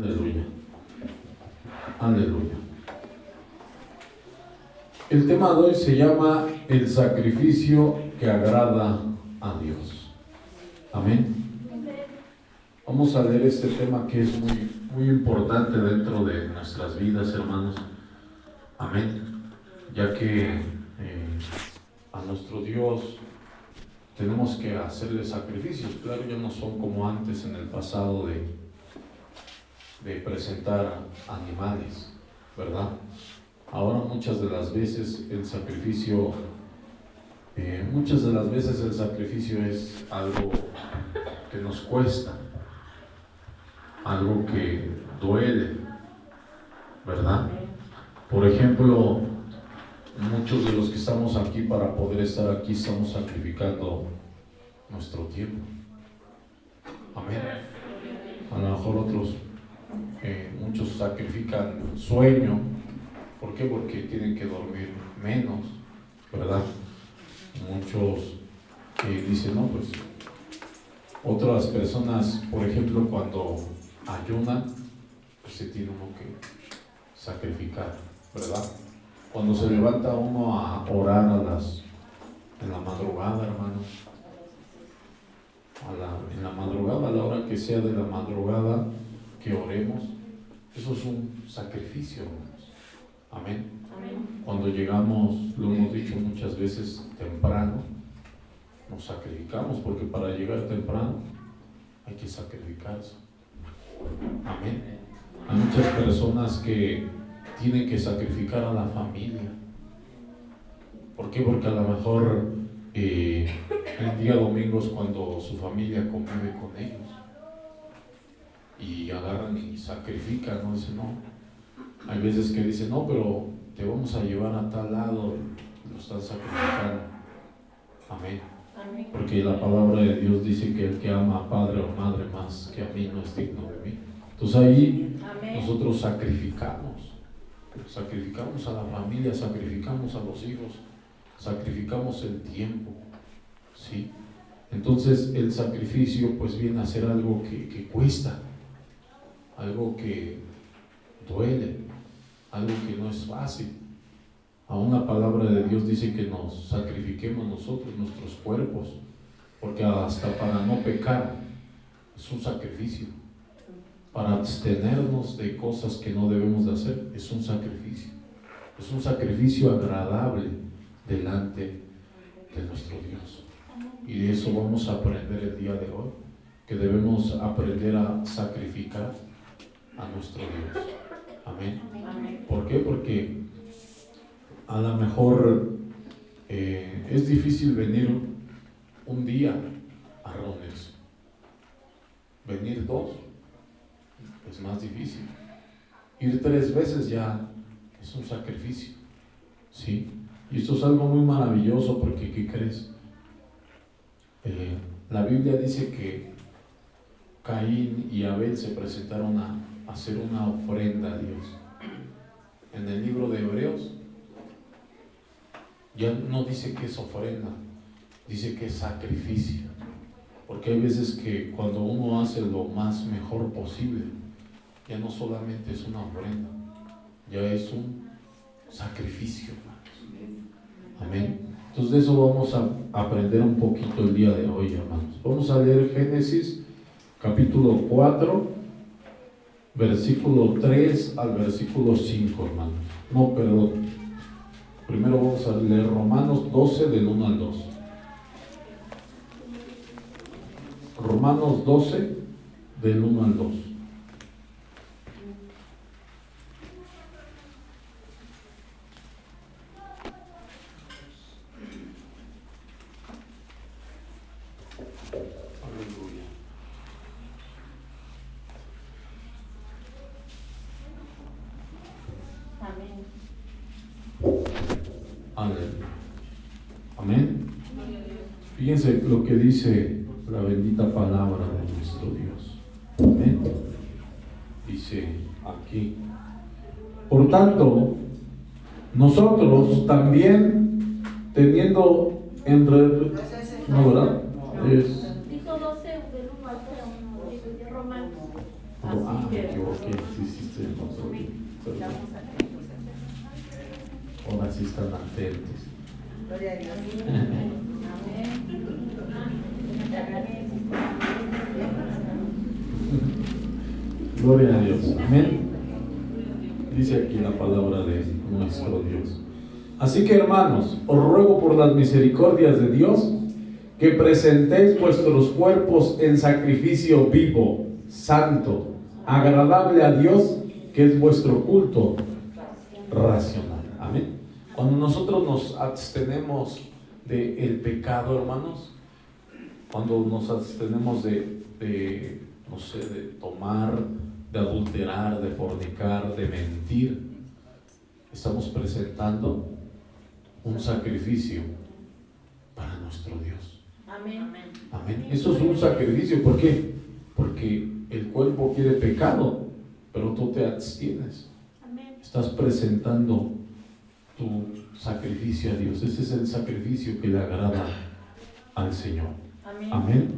Aleluya. Aleluya. El tema de hoy se llama el sacrificio que agrada a Dios. Amén. Vamos a leer este tema que es muy importante dentro de nuestras vidas, hermanos. Amén. Ya que a nuestro Dios tenemos que hacerle sacrificios. Claro, ya no son como antes en el pasado de presentar animales, ¿verdad? Ahora muchas de las veces el sacrificio es algo que nos cuesta, algo que duele, ¿verdad? Por ejemplo, muchos de los que estamos aquí, para poder estar aquí, estamos sacrificando nuestro tiempo. Amén. A lo mejor otros, muchos sacrifican sueño. ¿Por qué? Porque tienen que dormir menos, ¿verdad? Muchos dicen, no, pues otras personas, por ejemplo, cuando ayunan, pues se tiene uno que sacrificar, ¿verdad? Cuando se levanta uno a orar en la madrugada, hermanos, en la madrugada, a la hora que sea de la madrugada que oremos, eso es un sacrificio, hermanos. Amén. Amén. Cuando llegamos, lo hemos dicho muchas veces, temprano, nos sacrificamos, porque para llegar temprano hay que sacrificarse. Amén. Hay muchas personas que tienen que sacrificar a la familia. ¿Por qué? Porque a lo mejor el día domingo es cuando su familia convive con ellos y agarran y sacrifican, ¿no? Dicen, no. Hay veces que dicen, no, pero te vamos a llevar a tal lado, lo están sacrificando. Amén. Amén. Porque la palabra de Dios dice que el que ama a padre o madre más que a mí no es digno de mí. Entonces ahí Amén. Nosotros sacrificamos a la familia, sacrificamos a los hijos, sacrificamos el tiempo, ¿sí? Entonces el sacrificio pues viene a ser algo que cuesta, algo que duele, algo que no es fácil. Aún la palabra de Dios dice que nos sacrifiquemos nosotros, nuestros cuerpos, porque hasta para no pecar es un sacrificio. Para abstenernos de cosas que no debemos de hacer es un sacrificio. Es un sacrificio agradable delante de nuestro Dios. Y de eso vamos a aprender el día de hoy, que debemos aprender a sacrificar a nuestro Dios. Amén. ¿Por qué? Porque a lo mejor es difícil venir un día a reunirse. Venir 2 es más difícil. Ir 3 veces ya es un sacrificio, ¿sí? Y esto es algo muy maravilloso porque, ¿qué crees? La Biblia dice que Caín y Abel se presentaron a hacer una ofrenda a Dios. En el libro de Hebreos ya no dice que es ofrenda, dice que es sacrificio, porque hay veces que cuando uno hace lo más mejor posible, ya no solamente es una ofrenda, ya es un sacrificio. Amén. Entonces de eso vamos a aprender un poquito el día de hoy, hermanos. Vamos a leer Génesis capítulo 4, versículo 3 al versículo 5, hermanos. No, perdón. Primero vamos a leer Romanos 12 del 1 al 2. Romanos 12 del 1 al 2. Amén. Fíjense lo que dice la bendita palabra de nuestro Dios. Amén. Dice aquí: por tanto, nosotros también, teniendo en ¿no, verdad? Es... Dijo 12 del 1 al 0, Romanos. Me equivoqué. que sí hiciste el control. Ahora sí están atentos. Gloria a Dios. Gloria a Dios. Amén. Dice aquí la palabra de nuestro Dios. Así que, hermanos, os ruego por las misericordias de Dios que presentéis vuestros cuerpos en sacrificio vivo, santo, agradable a Dios, que es vuestro culto racional. Amén. Cuando nosotros nos abstenemos del pecado, hermanos, cuando nos abstenemos de tomar, de adulterar, de fornicar, de mentir, estamos presentando un sacrificio para nuestro Dios. Amén. Amén. Eso es un sacrificio. ¿Por qué? Porque el cuerpo quiere pecado, pero tú te abstienes. Estás presentando tu sacrificio a Dios. Ese es el sacrificio que le agrada al Señor. Amén.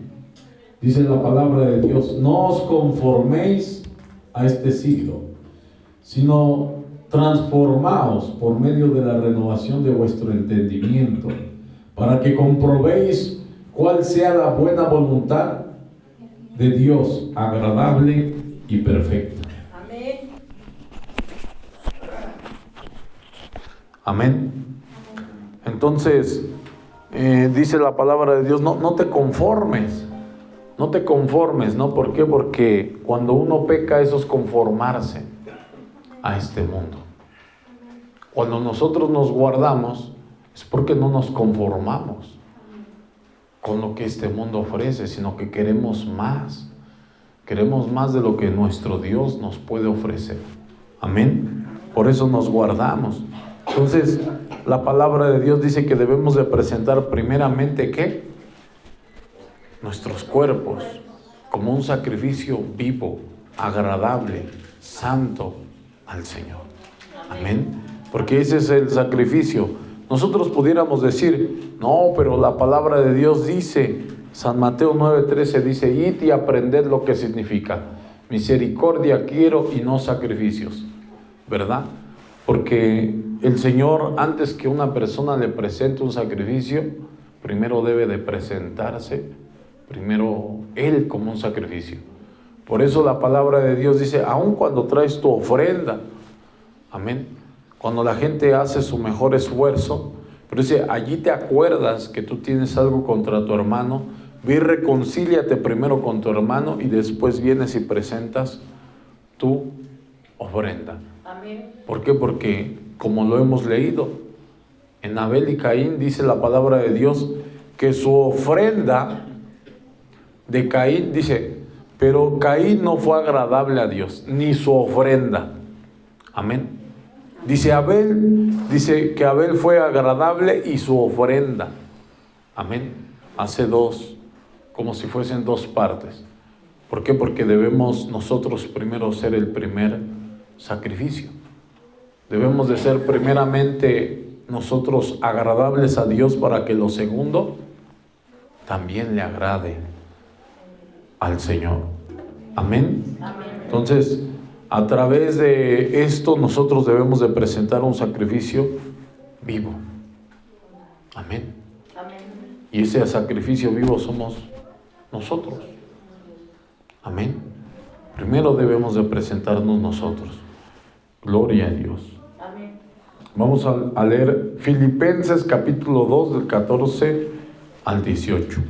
Dice la palabra de Dios: no os conforméis a este siglo, sino transformaos por medio de la renovación de vuestro entendimiento, para que comprobéis cuál sea la buena voluntad de Dios, agradable y perfecta. Amén. Amén. Entonces, dice la palabra de Dios, no te conformes. No te conformes, ¿no? ¿Por qué? Porque cuando uno peca, eso es conformarse a este mundo. Cuando nosotros nos guardamos, es porque no nos conformamos con lo que este mundo ofrece, sino que queremos más. Queremos más de lo que nuestro Dios nos puede ofrecer. Amén. Por eso nos guardamos. Entonces, la palabra de Dios dice que debemos de presentar primeramente, ¿qué? Nuestros cuerpos como un sacrificio vivo, agradable, santo al Señor. Amén. Porque ese es el sacrificio. Nosotros pudiéramos decir, no, pero la palabra de Dios dice, San Mateo 9:13 dice, id y aprended lo que significa misericordia quiero y no sacrificios, ¿verdad? Porque el Señor, antes que una persona le presente un sacrificio, primero debe de presentarse primero Él como un sacrificio. Por eso la palabra de Dios dice, aun cuando traes tu ofrenda, amén, cuando la gente hace su mejor esfuerzo, pero dice, allí te acuerdas que tú tienes algo contra tu hermano, ve y reconcíliate primero con tu hermano y después vienes y presentas tu ofrenda. Amén. ¿Por qué? Porque como lo hemos leído en Abel y Caín, dice la palabra de Dios que su ofrenda de Caín, dice, pero Caín no fue agradable a Dios, ni su ofrenda. Amén. Dice Abel, dice que Abel fue agradable y su ofrenda. Amén. Hace dos, como si fuesen dos partes. ¿Por qué? Porque debemos nosotros primero ser el primer sacrificio. Debemos de ser primeramente nosotros agradables a Dios para que lo segundo también le agrade al Señor. Amén. Entonces, a través de esto nosotros debemos de presentar un sacrificio vivo. Amén. Y ese sacrificio vivo somos nosotros. Amén. Primero debemos de presentarnos nosotros. Gloria a Dios. Amén. Vamos a leer Filipenses capítulo 2 del 14 al 18.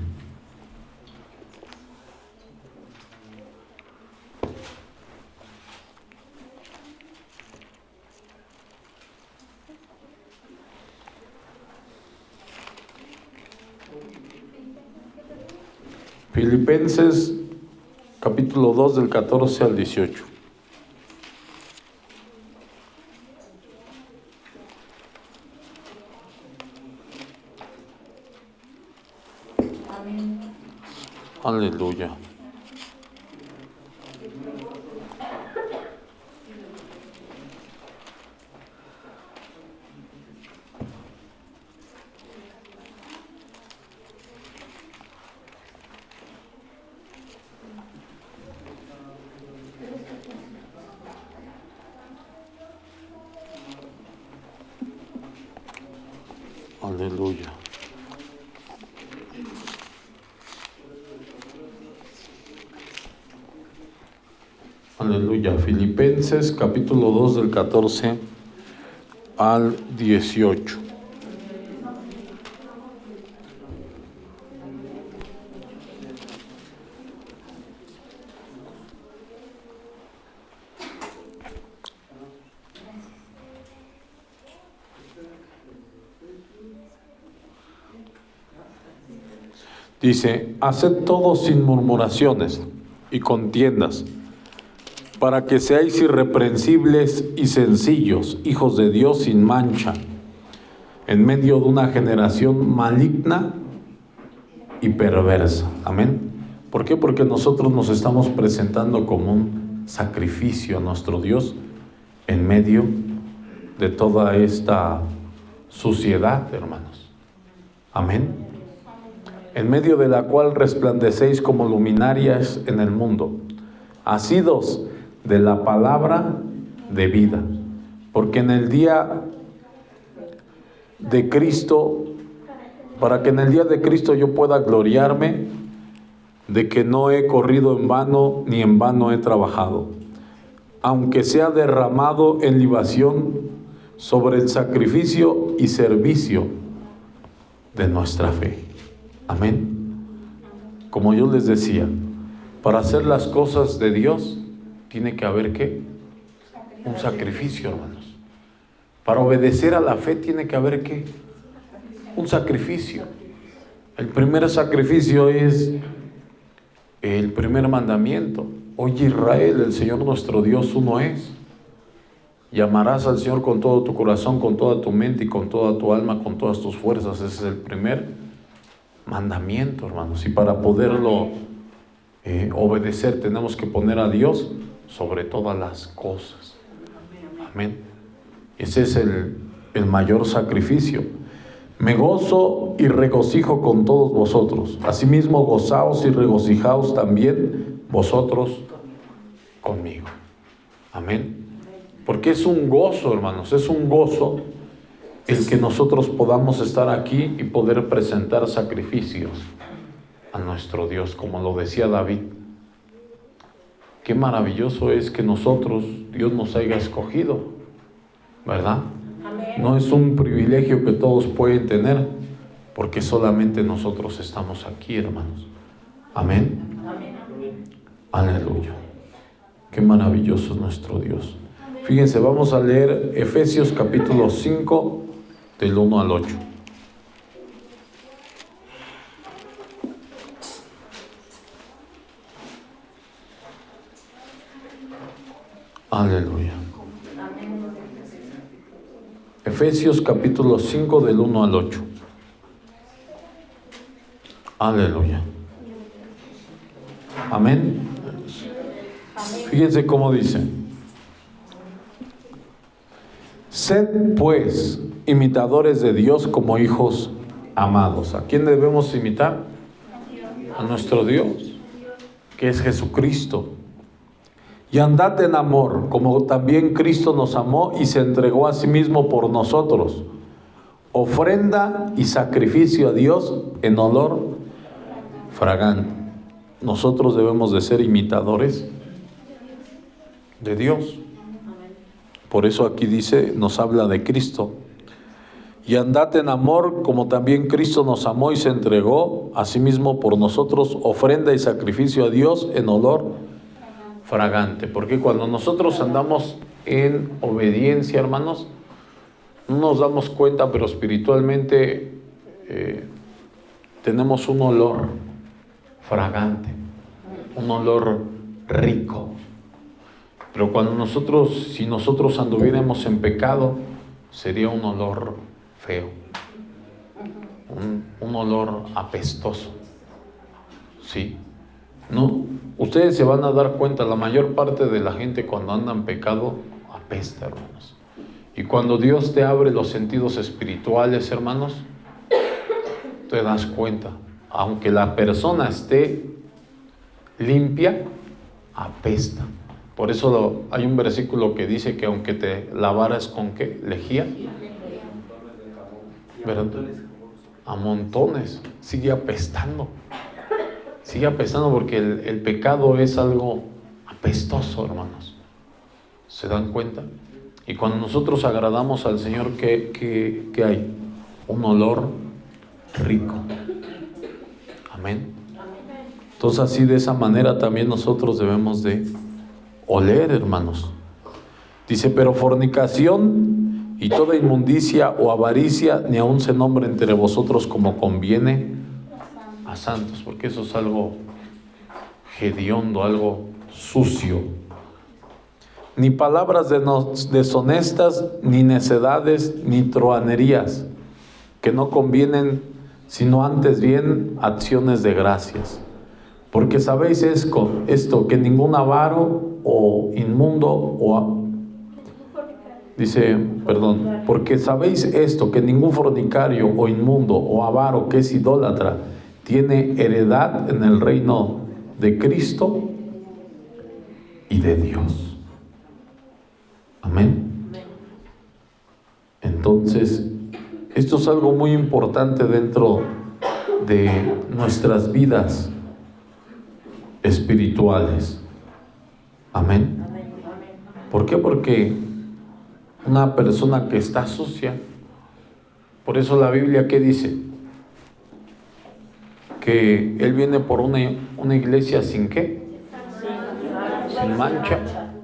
Filipenses capítulo 2 del 14 al 18. Amén. Aleluya. Aleluya. Aleluya. Filipenses capítulo 2 del 14 al 18. Dice, haced todo sin murmuraciones y contiendas, para que seáis irreprensibles y sencillos, hijos de Dios sin mancha, en medio de una generación maligna y perversa. Amén. ¿Por qué? Porque nosotros nos estamos presentando como un sacrificio a nuestro Dios en medio de toda esta suciedad, hermanos. Amén. En medio de la cual resplandecéis como luminarias en el mundo, asidos de la palabra de vida, porque en el día de Cristo, para que en el día de Cristo yo pueda gloriarme de que no he corrido en vano, ni en vano he trabajado, aunque sea derramado en libación sobre el sacrificio y servicio de nuestra fe. Amén. Como yo les decía, para hacer las cosas de Dios tiene que haber ¿qué? Un sacrificio, hermanos. Para obedecer a la fe tiene que haber ¿qué? Un sacrificio. El primer sacrificio es el primer mandamiento. Oye Israel, el Señor nuestro Dios uno es. Y amarás al Señor con todo tu corazón, con toda tu mente y con toda tu alma, con todas tus fuerzas. Ese es el primer mandamiento, hermanos. Y para poderlo obedecer tenemos que poner a Dios sobre todas las cosas. Amén. Ese es el mayor sacrificio. Me gozo y regocijo con todos vosotros. Asimismo gozaos y regocijaos también vosotros conmigo. Amén. Porque es un gozo, hermanos, es un gozo el que nosotros podamos estar aquí y poder presentar sacrificios a nuestro Dios, como lo decía David. Qué maravilloso es que nosotros, Dios nos haya escogido, ¿verdad? Amén. No es un privilegio que todos pueden tener, porque solamente nosotros estamos aquí, hermanos. Amén. Amén. Aleluya. Qué maravilloso es nuestro Dios. Fíjense, vamos a leer Efesios capítulo 5, del 1 al 8. Aleluya. Efesios capítulo 5 del 1 al 8. Aleluya. Amén. Fíjense cómo dice. Sed pues imitadores de Dios como hijos amados. ¿A quién debemos imitar? A nuestro Dios, que es Jesucristo. Y andad en amor, como también Cristo nos amó y se entregó a sí mismo por nosotros, ofrenda y sacrificio a Dios en olor fragante. Nosotros debemos de ser imitadores de Dios. Por eso aquí dice, nos habla de Cristo. Y andad en amor, como también Cristo nos amó y se entregó a sí mismo por nosotros, ofrenda y sacrificio a Dios en olor fragante. Porque cuando nosotros andamos en obediencia, hermanos, no nos damos cuenta, pero espiritualmente tenemos un olor fragante, un olor rico. Pero cuando si nosotros anduviéramos en pecado, sería un olor feo, un olor apestoso. ¿Sí? No, ustedes se van a dar cuenta, la mayor parte de la gente cuando anda en pecado apesta, hermanos. Y cuando Dios te abre los sentidos espirituales, hermanos, te das cuenta, aunque la persona esté limpia, apesta. Por eso hay un versículo que dice que aunque te lavaras con ¿qué? Lejía, ¿verdad? A montones. Sigue apestando. Sigue apestando porque el pecado es algo apestoso, hermanos. ¿Se dan cuenta? Y cuando nosotros agradamos al Señor, ¿qué hay? Un olor rico. Amén. Entonces así de esa manera también nosotros debemos de oler, hermanos. Dice, pero fornicación y toda inmundicia o avaricia ni aun se nombre entre vosotros como conviene a santos, porque eso es algo hediondo, algo sucio. Ni palabras deshonestas, ni necedades, ni truhanerías, que no convienen, sino antes bien acciones de gracias. Porque sabéis esto, que ningún avaro o inmundo porque sabéis esto, que ningún fornicario o inmundo o avaro que es idólatra tiene heredad en el reino de Cristo y de Dios. Amén. Entonces, esto es algo muy importante dentro de nuestras vidas espirituales. Amén. ¿Por qué? Porque una persona que está sucia, por eso la Biblia, ¿qué dice? Que Él viene por una iglesia sin ¿qué? Sin mancha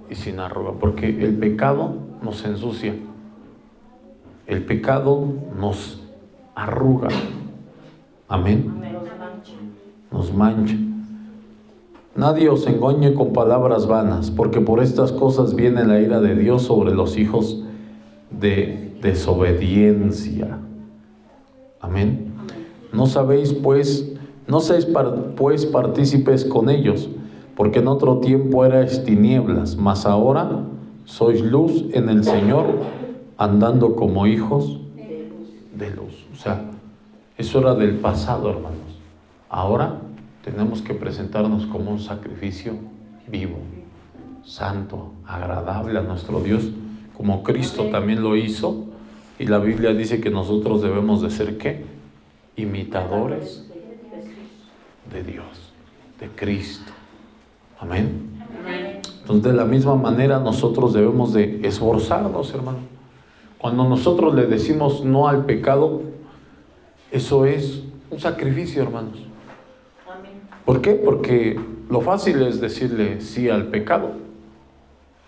y sin arruga, porque el pecado nos ensucia, el pecado nos arruga. Amén. Nos mancha. Nadie os engañe con palabras vanas, porque por estas cosas viene la ira de Dios sobre los hijos de desobediencia. Amén. No seáis pues partícipes con ellos, porque en otro tiempo erais tinieblas, mas ahora sois luz en el Señor, andando como hijos de luz. O sea, eso era del pasado, hermanos. Ahora tenemos que presentarnos como un sacrificio vivo, santo, agradable a nuestro Dios, como Cristo también lo hizo. Y la Biblia dice que nosotros debemos de ser ¿qué? Imitadores de Dios, de Cristo. Amén. Entonces, de la misma manera nosotros debemos de esforzarnos, hermano. Cuando nosotros le decimos no al pecado, eso es un sacrificio, hermanos. ¿Por qué? Porque lo fácil es decirle sí al pecado.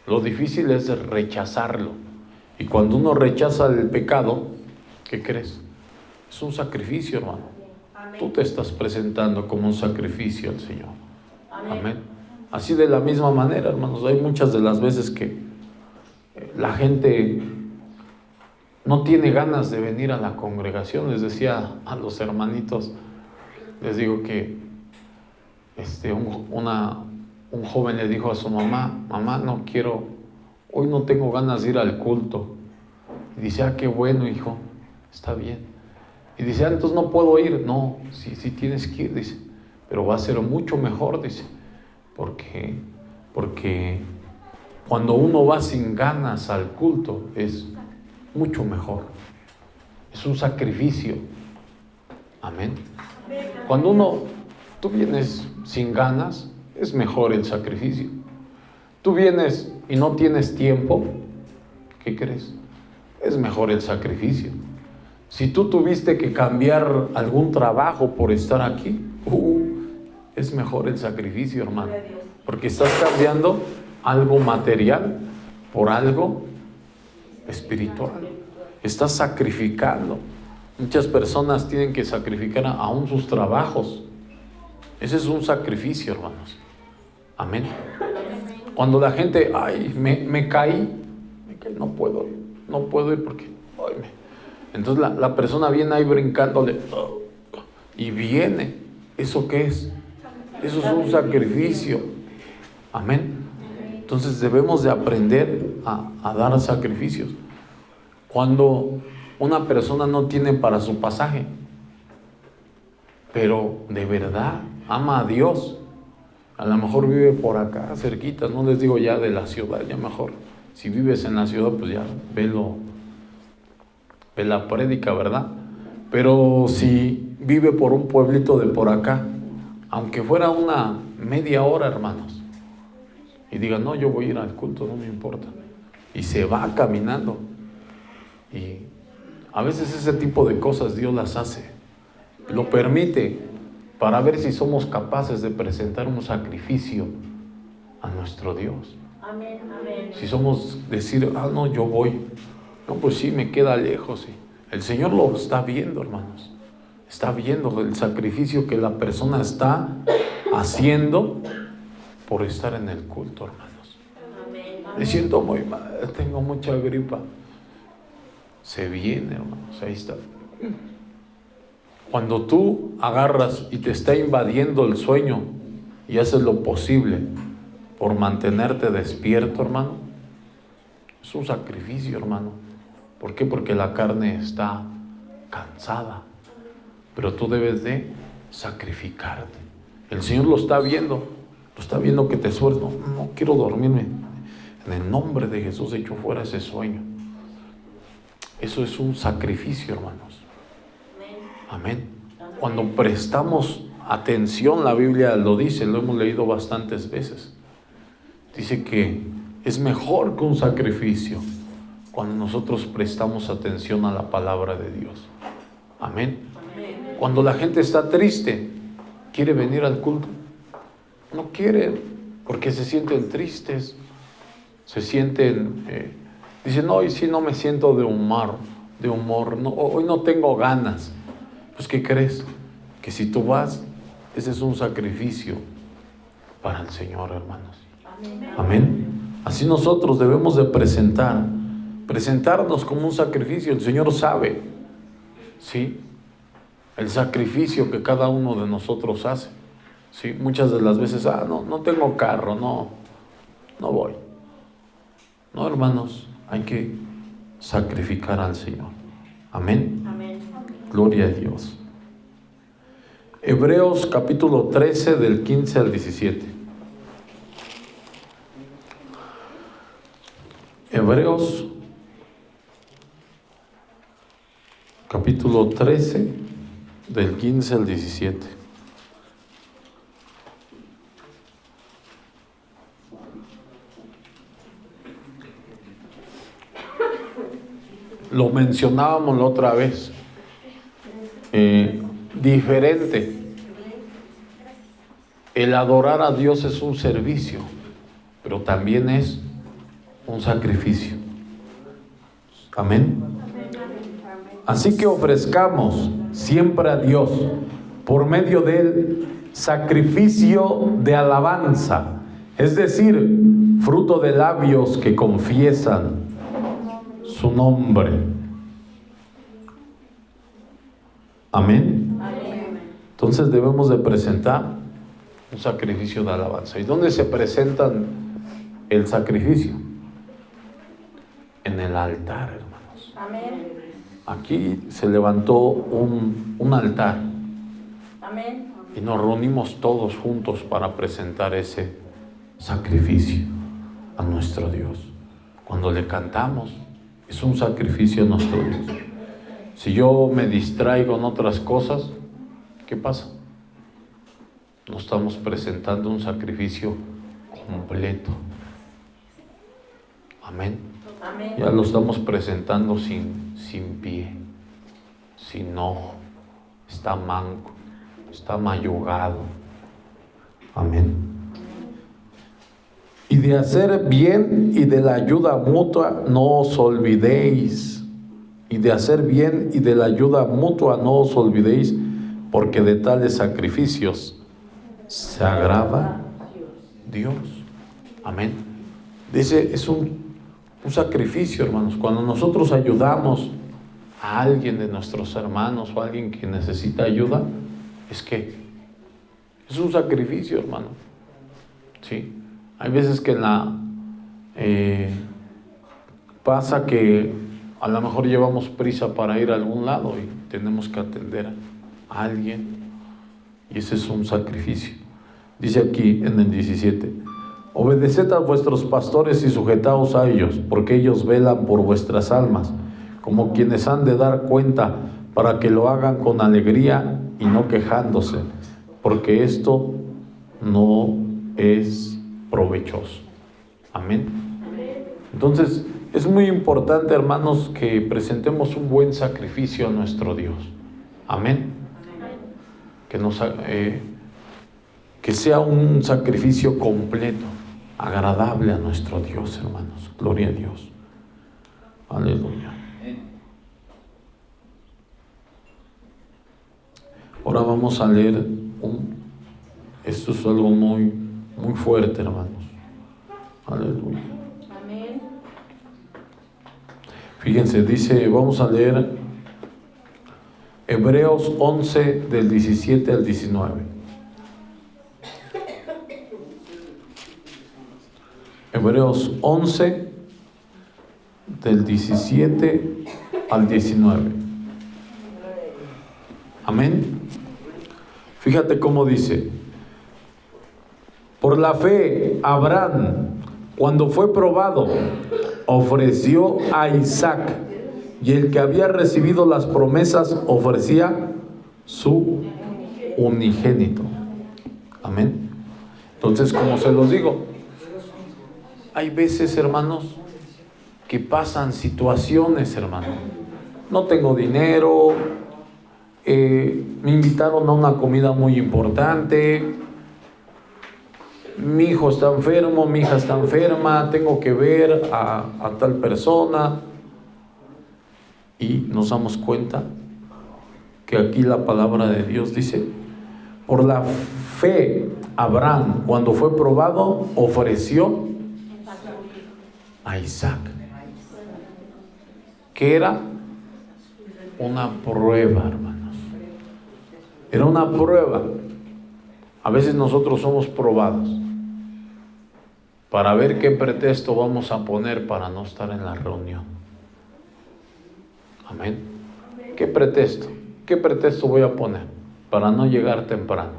Lo difícil es rechazarlo. Y cuando uno rechaza el pecado, ¿qué crees? Es un sacrificio, hermano. Tú te estás presentando como un sacrificio al Señor. Amén. Así de la misma manera, hermanos, hay muchas de las veces que la gente no tiene ganas de venir a la congregación. Les decía a los hermanitos, les digo que un joven le dijo a su mamá, no quiero, hoy no tengo ganas de ir al culto. Y dice, qué bueno, hijo, está bien. Y dice, entonces no puedo ir. No, sí tienes que ir, dice, pero va a ser mucho mejor, dice, porque cuando uno va sin ganas al culto es mucho mejor. Es un sacrificio. Amén. Cuando tú vienes sin ganas, es mejor el sacrificio. Tú vienes y no tienes tiempo, ¿qué crees? Es mejor el sacrificio. Si tú tuviste que cambiar algún trabajo por estar aquí, es mejor el sacrificio, hermano. Porque estás cambiando algo material por algo espiritual. Estás sacrificando. Muchas personas tienen que sacrificar aún sus trabajos. Ese es un sacrificio, hermanos. Amén. Cuando la gente, me caí, no puedo ir porque, entonces la persona viene ahí brincándole, y viene. ¿Eso qué es? Eso es un sacrificio. Amén. Entonces debemos de aprender a dar sacrificios. Cuando una persona no tiene para su pasaje, pero de verdad ama a Dios, a lo mejor vive por acá, cerquita, no les digo ya de la ciudad, ya mejor. Si vives en la ciudad, pues ya ve la prédica, ¿verdad? Pero si vive por un pueblito de por acá, aunque fuera una media hora, hermanos, y diga, no, yo voy a ir al culto, no me importa, y se va caminando, y a veces ese tipo de cosas Dios las hace, lo permite para ver si somos capaces de presentar un sacrificio a nuestro Dios. Amén, amén. Si somos decir, no, yo voy, no, pues sí, me queda lejos, sí. El Señor lo está viendo, hermanos. Está viendo el sacrificio que la persona está haciendo por estar en el culto, hermanos. Amén. Me siento muy mal, tengo mucha gripa. Se viene, hermanos, ahí está. Cuando tú agarras y te está invadiendo el sueño y haces lo posible por mantenerte despierto, hermano, es un sacrificio, hermano. ¿Por qué? Porque la carne está cansada. Pero tú debes de sacrificarte. El Señor lo está viendo que te esfuerzas. No quiero dormirme. En el nombre de Jesús echo fuera ese sueño. Eso es un sacrificio, hermanos. Amén. Cuando prestamos atención, la Biblia lo dice, lo hemos leído bastantes veces. Dice que es mejor que un sacrificio cuando nosotros prestamos atención a la palabra de Dios. Amén. Cuando la gente está triste, quiere venir al culto. No quiere, porque se sienten tristes, se sienten, dicen, no, hoy sí no me siento de humor, no, hoy no tengo ganas. Pues, ¿qué crees? Que si tú vas, ese es un sacrificio para el Señor, hermanos. Amén. Así nosotros debemos de presentarnos como un sacrificio. El Señor sabe, ¿sí?, el sacrificio que cada uno de nosotros hace, ¿sí? Muchas de las veces, no tengo carro, no voy. No, hermanos, hay que sacrificar al Señor. Amén. Amén. Gloria a Dios. Hebreos capítulo 13 del 15 al 17. Hebreos capítulo 13 del 15 al 17. Lo mencionábamos la otra vez. Diferente. El adorar a Dios es un servicio, pero también es un sacrificio. Amén. Así que ofrezcamos siempre a Dios, por medio del sacrificio de alabanza, es decir, fruto de labios que confiesan su nombre. Amén. Entonces debemos de presentar un sacrificio de alabanza. ¿Y dónde se presentan el sacrificio? En el altar, hermanos. Amén. Aquí se levantó un altar. Amén. Y nos reunimos todos juntos para presentar ese sacrificio a nuestro Dios. Cuando le cantamos, es un sacrificio a nuestro Dios. Si yo me distraigo en otras cosas, ¿qué pasa? No estamos presentando un sacrificio completo. Amén. Amén. Ya lo estamos presentando sin pie, sin ojo, está manco, está mayugado. Amén. Y de hacer bien y de la ayuda mutua no os olvidéis. Y de hacer bien y de la ayuda mutua no os olvidéis, porque de tales sacrificios se agrada Dios. Amén. Dice, es un sacrificio, hermanos. Cuando nosotros ayudamos a alguien de nuestros hermanos o a alguien que necesita ayuda, es un sacrificio, hermano. Sí. Hay veces que pasa que a lo mejor llevamos prisa para ir a algún lado y tenemos que atender a alguien, y ese es un sacrificio. Dice aquí en el 17: obedeced a vuestros pastores y sujetaos a ellos, porque ellos velan por vuestras almas, como quienes han de dar cuenta, para que lo hagan con alegría y no quejándose, porque esto no es provechoso. Amén. Entonces, es muy importante, hermanos, que presentemos un buen sacrificio a nuestro Dios. Amén. Que sea un sacrificio completo, agradable a nuestro Dios, hermanos. Gloria a Dios. Aleluya. Ahora vamos a leer esto es algo muy, muy fuerte, hermanos. Aleluya. Amén. Fíjense, dice, vamos a leer Hebreos 11 del 17 al 19. Hebreos 11 del 17 al 19. Amén. Fíjate cómo dice: por la fe, Abraham, cuando fue probado, ofreció a Isaac, y el que había recibido las promesas ofrecía su unigénito. Amén. Entonces, como se los digo, hay veces, hermanos, que pasan situaciones, hermano. No tengo dinero, me invitaron a una comida muy importante, mi hijo está enfermo, mi hija está enferma, tengo que ver a tal persona. Y nos damos cuenta que aquí la palabra de Dios dice: por la fe, Abraham, cuando fue probado, ofreció a Isaac, que era una prueba, hermanos. Era una prueba. A veces nosotros somos probados para ver qué pretexto vamos a poner para no estar en la reunión. Amén. ¿Qué pretexto? ¿Qué pretexto voy a poner para no llegar temprano?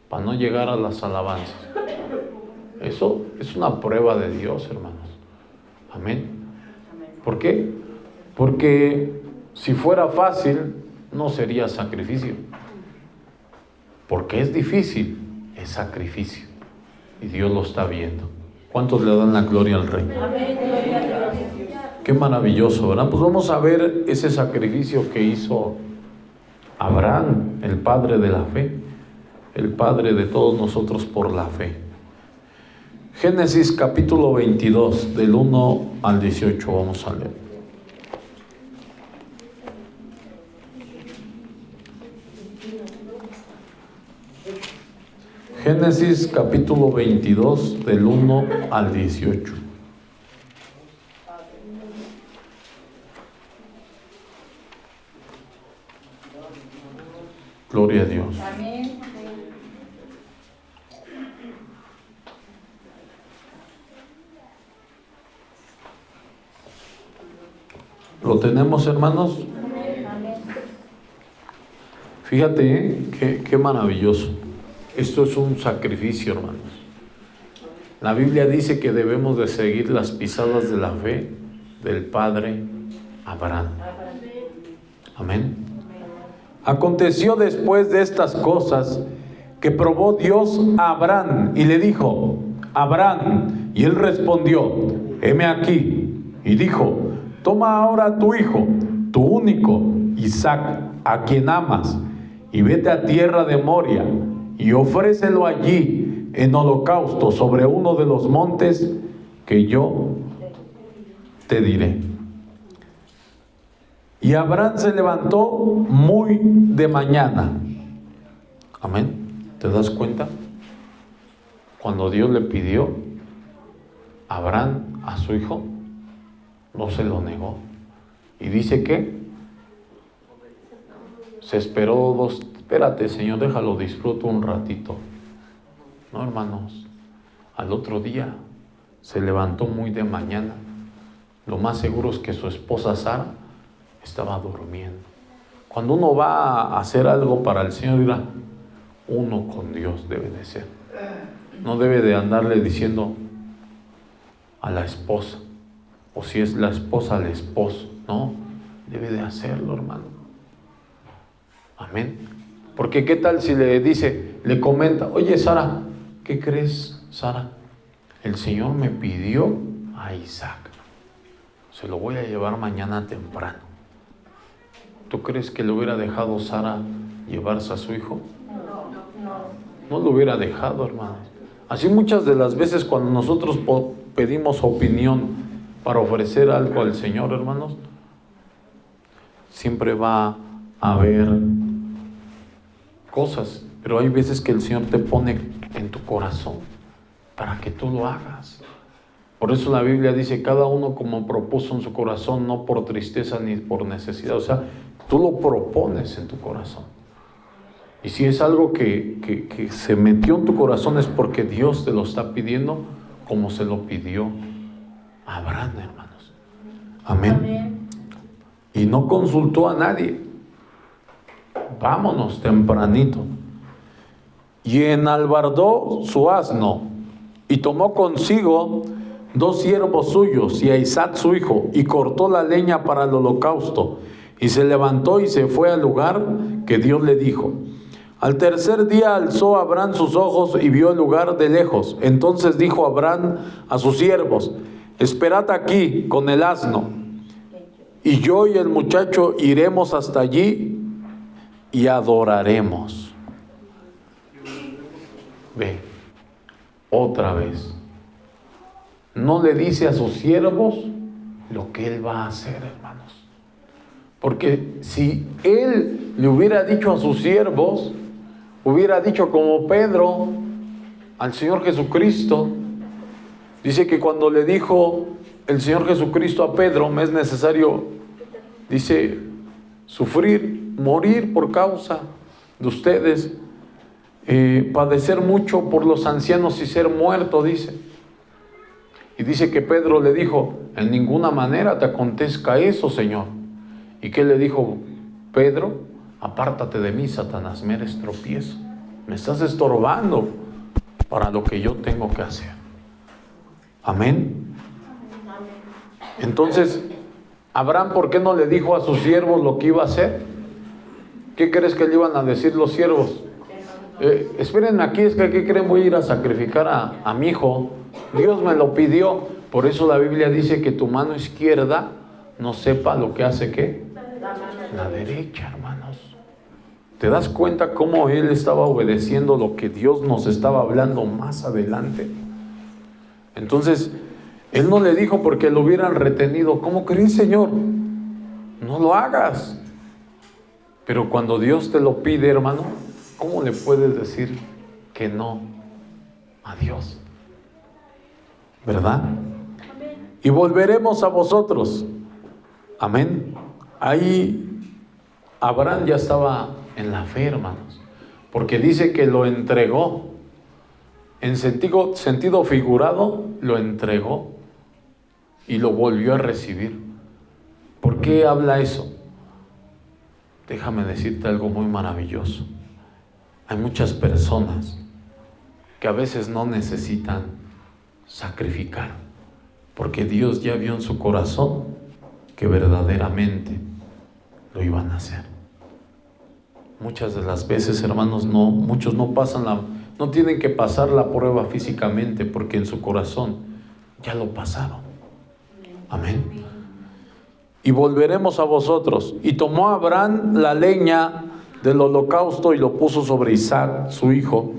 Para no llegar a las alabanzas. Eso es una prueba de Dios, hermanos. Amén. ¿Por qué? Porque si fuera fácil, no sería sacrificio. Porque es difícil, es sacrificio. Y Dios lo está viendo. ¿Cuántos le dan la gloria al Rey? Amén. Gloria a Dios. Qué maravilloso, ¿verdad? Pues vamos a ver ese sacrificio que hizo Abraham, el padre de la fe, el padre de todos nosotros por la fe. Génesis capítulo 22, del 1 al 18, vamos a leer. Génesis capítulo 22, del 1 al 18. Gloria a Dios. Amén. ¿Lo tenemos, hermanos? Amén. Fíjate, qué maravilloso. Esto es un sacrificio, hermanos. La Biblia dice que debemos de seguir las pisadas de la fe del padre Abraham. Amén. Aconteció después de estas cosas que probó Dios a Abraham y le dijo: Abraham, y él respondió: heme aquí. Y dijo: toma ahora tu hijo, tu único, Isaac, a quien amas, y vete a tierra de Moria, y ofrécelo allí en holocausto sobre uno de los montes que yo te diré. Y Abraham se levantó muy de mañana. Amén. ¿Te das cuenta? Cuando Dios le pidió a Abraham a su hijo, no se lo negó. Y dice que se esperó espérate, Señor, déjalo, disfruto un ratito. No, hermanos, al otro día se levantó muy de mañana. Lo más seguro es que su esposa Sara estaba durmiendo. Cuando uno va a hacer algo para el Señor, dirá, uno con Dios debe de ser. No debe de andarle diciendo a la esposa, o si es la esposa al esposo. No, debe de hacerlo, hermano. Amén. Porque qué tal si le dice, le comenta, oye Sara, ¿qué crees, Sara? El Señor me pidió a Isaac. Se lo voy a llevar mañana temprano. ¿Tú crees que le hubiera dejado Sara llevarse a su hijo? No lo hubiera dejado, hermanos. Así muchas de las veces cuando nosotros pedimos opinión para ofrecer algo al Señor, hermanos, siempre va a haber cosas, pero hay veces que el Señor te pone en tu corazón para que tú lo hagas. Por eso la Biblia dice, cada uno como propuso en su corazón, no por tristeza ni por necesidad. O sea, tú lo propones en tu corazón. Y si es algo que se metió en tu corazón, es porque Dios te lo está pidiendo como se lo pidió a Abraham, hermanos. Amén. Amén. Y no consultó a nadie. Vámonos tempranito. Y enalbardó su asno y tomó consigo 2 siervos suyos y a Isaac su hijo, y cortó la leña para el holocausto, y se levantó y se fue al lugar que Dios le dijo. Al tercer día alzó Abraham sus ojos y vio el lugar de lejos. Entonces dijo Abraham a sus siervos, esperad aquí con el asno, y yo y el muchacho iremos hasta allí y adoraremos. Ve, otra vez. No le dice a sus siervos lo que él va a hacer, hermanos. Porque si él le hubiera dicho a sus siervos, hubiera dicho como Pedro al Señor Jesucristo. Dice que cuando le dijo el Señor Jesucristo a Pedro, me es necesario, dice, sufrir, morir por causa de ustedes, padecer mucho por los ancianos y ser muerto, dice. Y dice que Pedro le dijo, en ninguna manera te acontezca eso, Señor. ¿Y qué le dijo Pedro? Apártate de mí, Satanás, me eres tropiezo. Me estás estorbando para lo que yo tengo que hacer. Amén. Entonces, Abraham, ¿por qué no le dijo a sus siervos lo que iba a hacer? ¿Qué crees que le iban a decir los siervos? Espérenme aquí, es que ¿qué creen? Voy a ir a sacrificar a mi hijo. Dios me lo pidió. Por eso la Biblia dice que tu mano izquierda no sepa lo que hace, ¿qué? La derecha, hermanos. ¿Te das cuenta cómo él estaba obedeciendo lo que Dios nos estaba hablando más adelante? Entonces, él no le dijo porque lo hubieran retenido. ¿Cómo crees, Señor? No lo hagas. Pero cuando Dios te lo pide, hermano, ¿cómo le puedes decir que no a Dios? ¿Verdad? Y volveremos a vosotros. Amén. Ahí Abraham ya estaba en la fe, hermanos, porque dice que lo entregó. En sentido figurado, lo entregó y lo volvió a recibir. ¿Por qué habla eso? Déjame decirte algo muy maravilloso. Hay muchas personas que a veces no necesitan sacrificar, porque Dios ya vio en su corazón que verdaderamente lo iban a hacer. Muchas de las veces, hermanos, muchos no tienen que pasar la prueba físicamente, porque en su corazón ya lo pasaron. Amén. Y volveremos a vosotros. Y tomó Abraham la leña del holocausto y lo puso sobre Isaac, su hijo.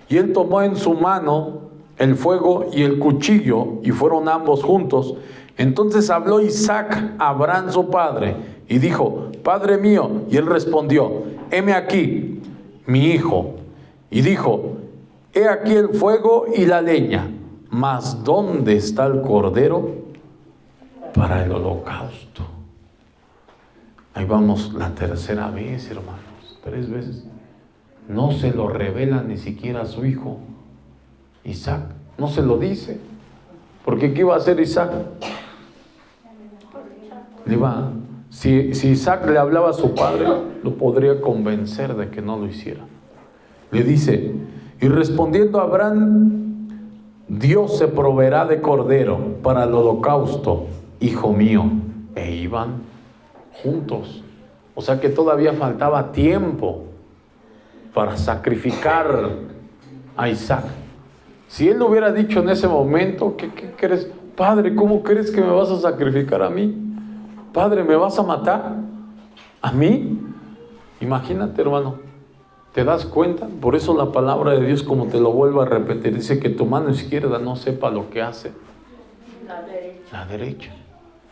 Y él tomó en su mano el fuego y el cuchillo, y fueron ambos juntos. Entonces habló Isaac a Abraham su padre, y dijo, Padre mío. Y él respondió, heme aquí, mi hijo. Y dijo, he aquí el fuego y la leña, mas ¿dónde está el cordero para el holocausto? Ahí vamos la tercera vez, hermanos, 3 veces. No se lo revela ni siquiera a su hijo Isaac, no se lo dice. Porque ¿qué iba a hacer Isaac? Si Isaac le hablaba a su padre, lo podría convencer de que no lo hiciera. Le dice, y respondiendo Abraham, Dios se proveerá de cordero para el holocausto, hijo mío. E iban juntos. O sea que todavía faltaba tiempo para sacrificar a Isaac. Si él hubiera dicho en ese momento, ¿qué crees? Padre, ¿cómo crees que me vas a sacrificar a mí? Padre, ¿me vas a matar? ¿A mí? Imagínate, hermano. ¿Te das cuenta? Por eso la palabra de Dios, como te lo vuelvo a repetir, dice que tu mano izquierda no sepa lo que hace la derecha.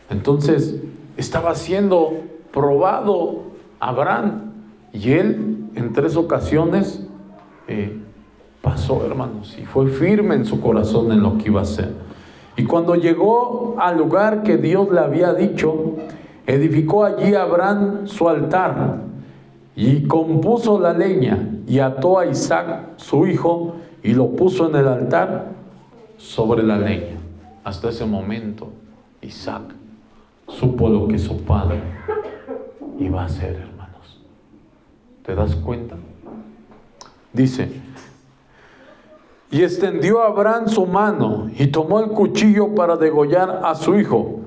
Entonces, estaba siendo probado Abraham. Y él, en 3 ocasiones, pasó, hermanos, y fue firme en su corazón en lo que iba a hacer. Y cuando llegó al lugar que Dios le había dicho, edificó allí Abraham su altar y compuso la leña y ató a Isaac su hijo y lo puso en el altar sobre la leña. Hasta ese momento Isaac supo lo que su padre iba a hacer, hermanos. ¿Te das cuenta? Dice: y extendió Abraham su mano y tomó el cuchillo para degollar a su hijo.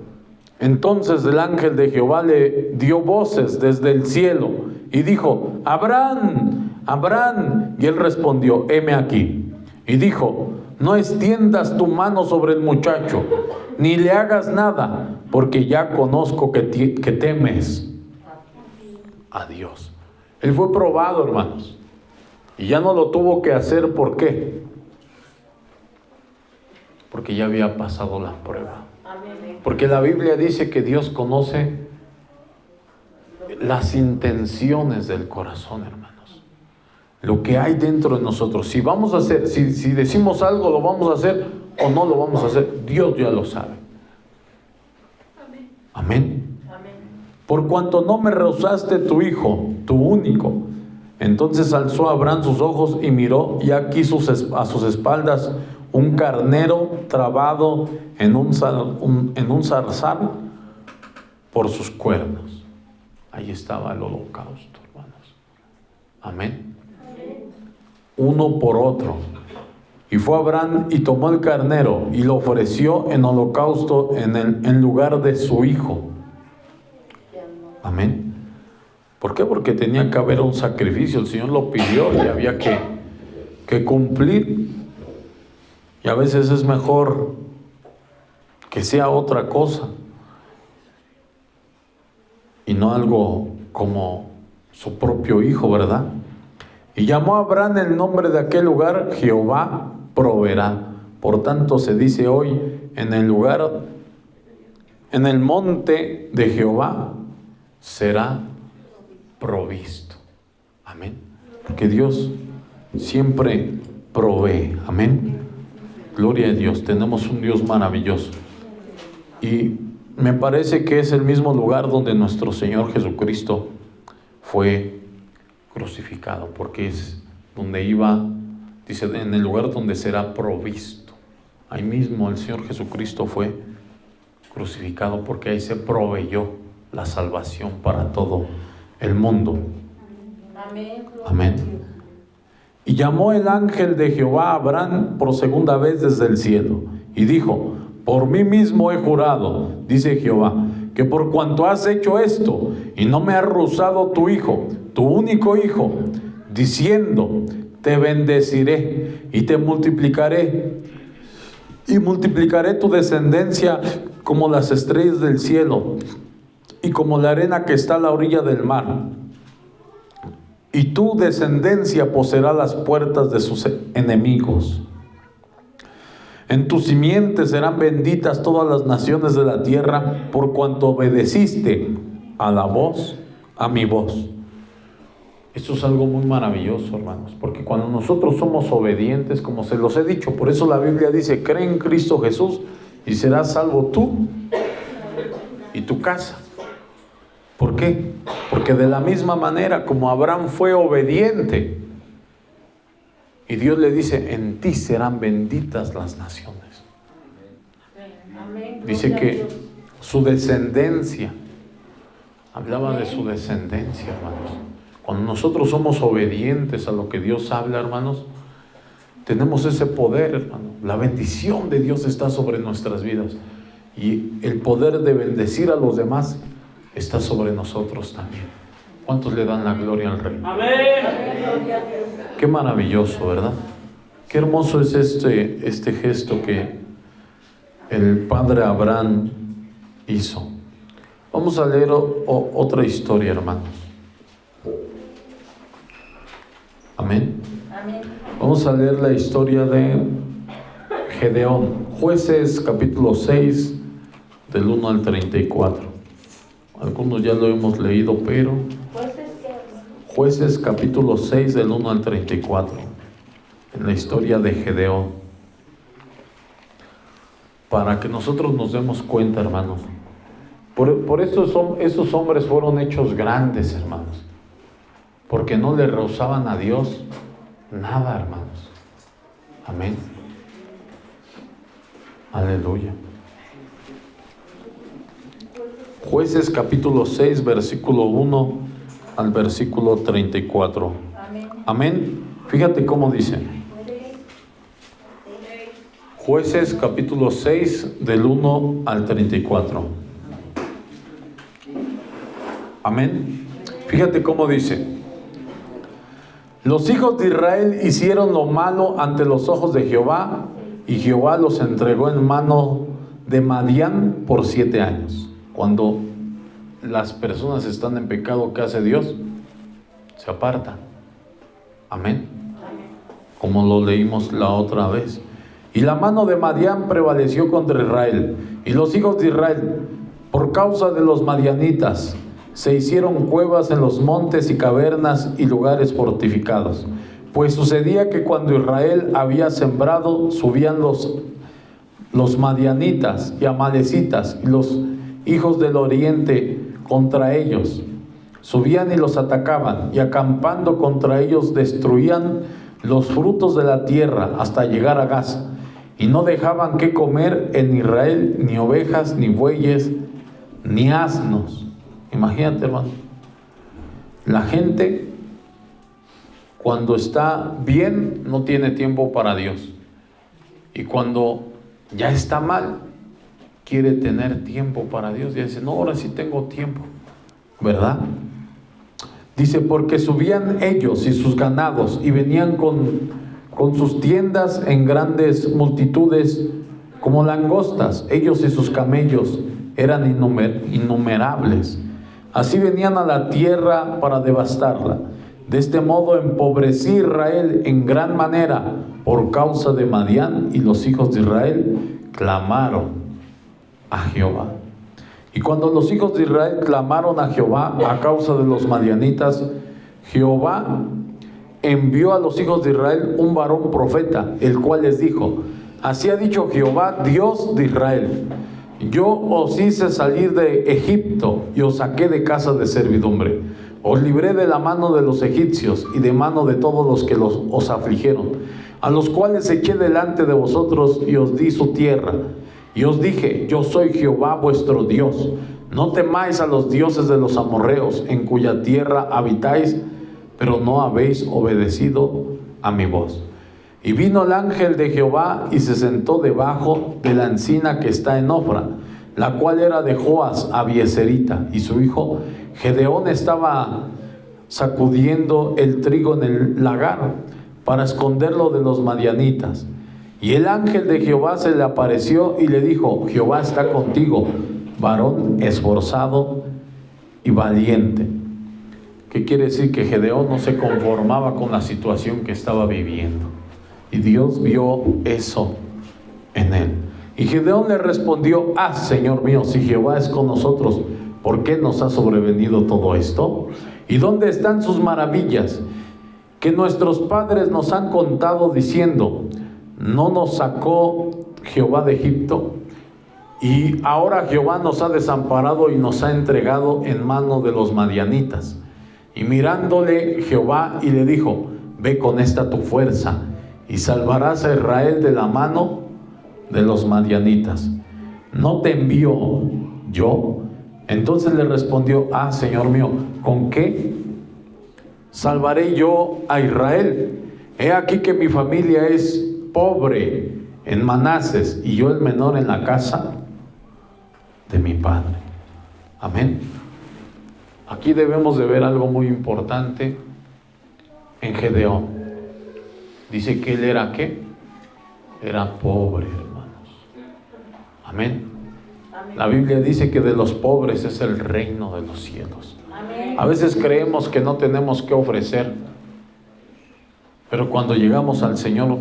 Entonces el ángel de Jehová le dio voces desde el cielo y dijo: Abraham, Abraham. Y él respondió: heme aquí. Y dijo: no extiendas tu mano sobre el muchacho, ni le hagas nada, porque ya conozco que temes a Dios. Él fue probado, hermanos, y ya no lo tuvo que hacer. ¿Por qué? Porque ya había pasado la prueba. Porque la Biblia dice que Dios conoce las intenciones del corazón, hermanos. Lo que hay dentro de nosotros. Si vamos a hacer, si decimos algo, lo vamos a hacer o no lo vamos a hacer, Dios ya lo sabe. Amén. Por cuanto no me rehusaste tu hijo, tu único. Entonces alzó Abraham sus ojos y miró, y aquí a sus espaldas un carnero trabado en un zarzal por sus cuernos. Ahí estaba el holocausto, hermanos. Amén. Uno por otro. Y fue Abraham y tomó el carnero y lo ofreció en holocausto en lugar de su hijo. Amén. ¿Por qué? Porque tenía que haber un sacrificio. El Señor lo pidió y había que cumplir. Y a veces es mejor que sea otra cosa y no algo como su propio hijo, ¿verdad? Y llamó a Abraham el nombre de aquel lugar: Jehová proveerá. Por tanto se dice hoy: en el monte de Jehová será provisto. Amén. Porque Dios siempre provee. Amén. Gloria a Dios, tenemos un Dios maravilloso. Y me parece que es el mismo lugar donde nuestro Señor Jesucristo fue crucificado, porque es donde iba, dice, en el lugar donde será provisto. Ahí mismo el Señor Jesucristo fue crucificado, porque ahí se proveyó la salvación para todo el mundo. Amén. Amén. Y llamó el ángel de Jehová a Abraham por segunda vez desde el cielo, y dijo: por mí mismo he jurado, dice Jehová, que por cuanto has hecho esto, y no me has rehusado tu hijo, tu único hijo, diciendo: te bendeciré y te multiplicaré, y multiplicaré tu descendencia como las estrellas del cielo, y como la arena que está a la orilla del mar. Y tu descendencia poseerá las puertas de sus enemigos. En tu simiente serán benditas todas las naciones de la tierra, por cuanto obedeciste a mi voz. Esto es algo muy maravilloso, hermanos, porque cuando nosotros somos obedientes, como se los he dicho, por eso la Biblia dice: cree en Cristo Jesús y serás salvo tú y tu casa. ¿Por qué? Porque de la misma manera como Abraham fue obediente, y Dios le dice: en ti serán benditas las naciones. Dice que su descendencia, hablaba de su descendencia, hermanos. Cuando nosotros somos obedientes a lo que Dios habla, hermanos, tenemos ese poder, hermano. La bendición de Dios está sobre nuestras vidas, y el poder de bendecir a los demás está sobre nosotros también. ¿Cuántos le dan la gloria al Rey? Amén. Qué maravilloso, ¿verdad? Qué hermoso es este gesto que el padre Abraham hizo. Vamos a leer otra historia, hermanos. Amén. Amén. Vamos a leer la historia de Gedeón. Jueces capítulo 6 del 1 al 34. Algunos ya lo hemos leído, pero Jueces capítulo 6 del 1 al 34. En la historia de Gedeón. Para que nosotros nos demos cuenta, hermanos. Por eso esos hombres fueron hechos grandes, hermanos. Porque no le rehusaban a Dios nada, hermanos. Amén. Aleluya. Jueces capítulo 6, versículo 1 al versículo 34. Amén. Amén. Fíjate cómo dice. Jueces capítulo 6 del 1 al 34. Amén. Fíjate cómo dice. Los hijos de Israel hicieron lo malo ante los ojos de Jehová, y Jehová los entregó en mano de Madián por 7 años. Cuando las personas están en pecado, ¿qué hace Dios? Se aparta. Amén. Como lo leímos la otra vez. Y la mano de Madián prevaleció contra Israel. Y los hijos de Israel, por causa de los madianitas, se hicieron cuevas en los montes y cavernas y lugares fortificados. Pues sucedía que cuando Israel había sembrado, subían los madianitas y amalecitas y los hijos del oriente contra ellos. Subían y los atacaban, y acampando contra ellos destruían los frutos de la tierra hasta llegar a Gaza. Y no dejaban que comer en Israel ni ovejas, ni bueyes, ni asnos. Imagínate, hermano. La gente, cuando está bien, no tiene tiempo para Dios. Y cuando ya está mal, quiere tener tiempo para Dios. Y dice, no, ahora sí tengo tiempo. ¿Verdad? Dice, porque subían ellos y sus ganados y venían con sus tiendas en grandes multitudes como langostas. Ellos y sus camellos eran innumerables. Así venían a la tierra para devastarla. De este modo empobrecí Israel en gran manera por causa de Madián, y los hijos de Israel clamaron a Jehová. Y cuando los hijos de Israel clamaron a Jehová a causa de los madianitas, Jehová envió a los hijos de Israel un varón profeta, el cual les dijo: así ha dicho Jehová, Dios de Israel: yo os hice salir de Egipto y os saqué de casa de servidumbre. Os libré de la mano de los egipcios y de mano de todos los que os afligieron, a los cuales eché delante de vosotros y os di su tierra. Y os dije: yo soy Jehová vuestro Dios. No temáis a los dioses de los amorreos, en cuya tierra habitáis, pero no habéis obedecido a mi voz. Y vino el ángel de Jehová y se sentó debajo de la encina que está en Ofra, la cual era de Joas Abieserita, y su hijo Gedeón estaba sacudiendo el trigo en el lagar para esconderlo de los madianitas. Y el ángel de Jehová se le apareció y le dijo: Jehová está contigo, varón esforzado y valiente. ¿Qué quiere decir? Que Gedeón no se conformaba con la situación que estaba viviendo. Y Dios vio eso en él. Y Gedeón le respondió: Señor mío, si Jehová es con nosotros, ¿por qué nos ha sobrevenido todo esto? ¿Y dónde están sus maravillas que nuestros padres nos han contado diciendo: ¿no nos sacó Jehová de Egipto? Y ahora Jehová nos ha desamparado y nos ha entregado en mano de los madianitas. Y mirándole Jehová y le dijo: ve con esta tu fuerza y salvarás a Israel de la mano de los madianitas. ¿No te envío yo? Entonces le respondió: Señor mío, ¿con qué salvaré yo a Israel? He aquí que mi familia es pobre en Manases, y yo el menor en la casa de mi padre. Amén. Aquí debemos de ver algo muy importante en Gedeón. Dice que él era ¿qué? Era pobre, hermanos. Amén. La Biblia dice que de los pobres es el reino de los cielos. A veces creemos que no tenemos que ofrecer, pero cuando llegamos al Señor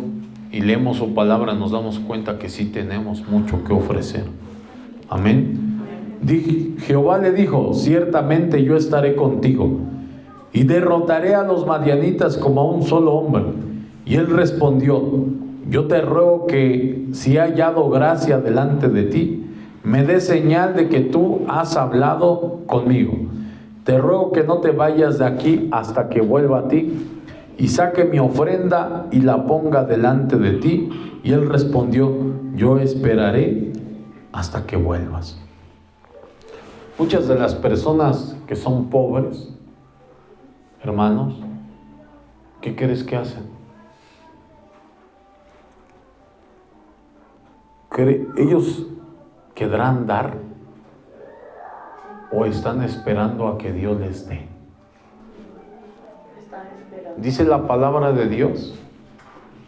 y leemos su palabra nos damos cuenta que sí tenemos mucho que ofrecer. Amén. Jehová le dijo: ciertamente yo estaré contigo y derrotaré a los madianitas como a un solo hombre. Y él respondió: yo te ruego que si he hallado gracia delante de ti, me dé señal de que tú has hablado conmigo. Te ruego que no te vayas de aquí hasta que vuelva a ti y saque mi ofrenda y la ponga delante de ti. Y él respondió: yo esperaré hasta que vuelvas. Muchas de las personas que son pobres, hermanos, ¿qué crees que hacen? Ellos querrán dar o están esperando a que Dios les dé. Dice la palabra de Dios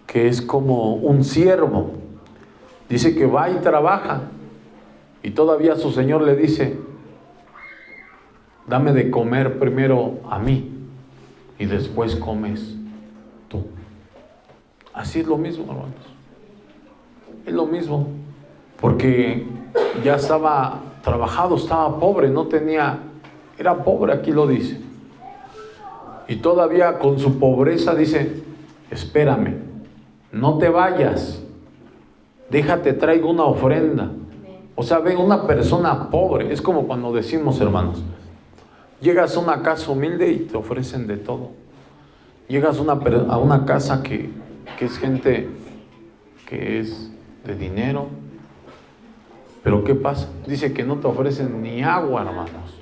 que es como un siervo. Dice que va y trabaja y todavía su señor le dice: dame de comer primero a mí y después comes tú. Así es lo mismo, hermanos. Es lo mismo, porque ya estaba trabajado, estaba pobre, no tenía, era pobre, aquí lo dice. Y todavía con su pobreza dice: espérame, no te vayas, déjate, traigo una ofrenda. O sea, ve, una persona pobre, es como cuando decimos, hermanos, llegas a una casa humilde y te ofrecen de todo. Llegas a una casa que es gente que es de dinero, pero ¿qué pasa? Dice que no te ofrecen ni agua, hermanos,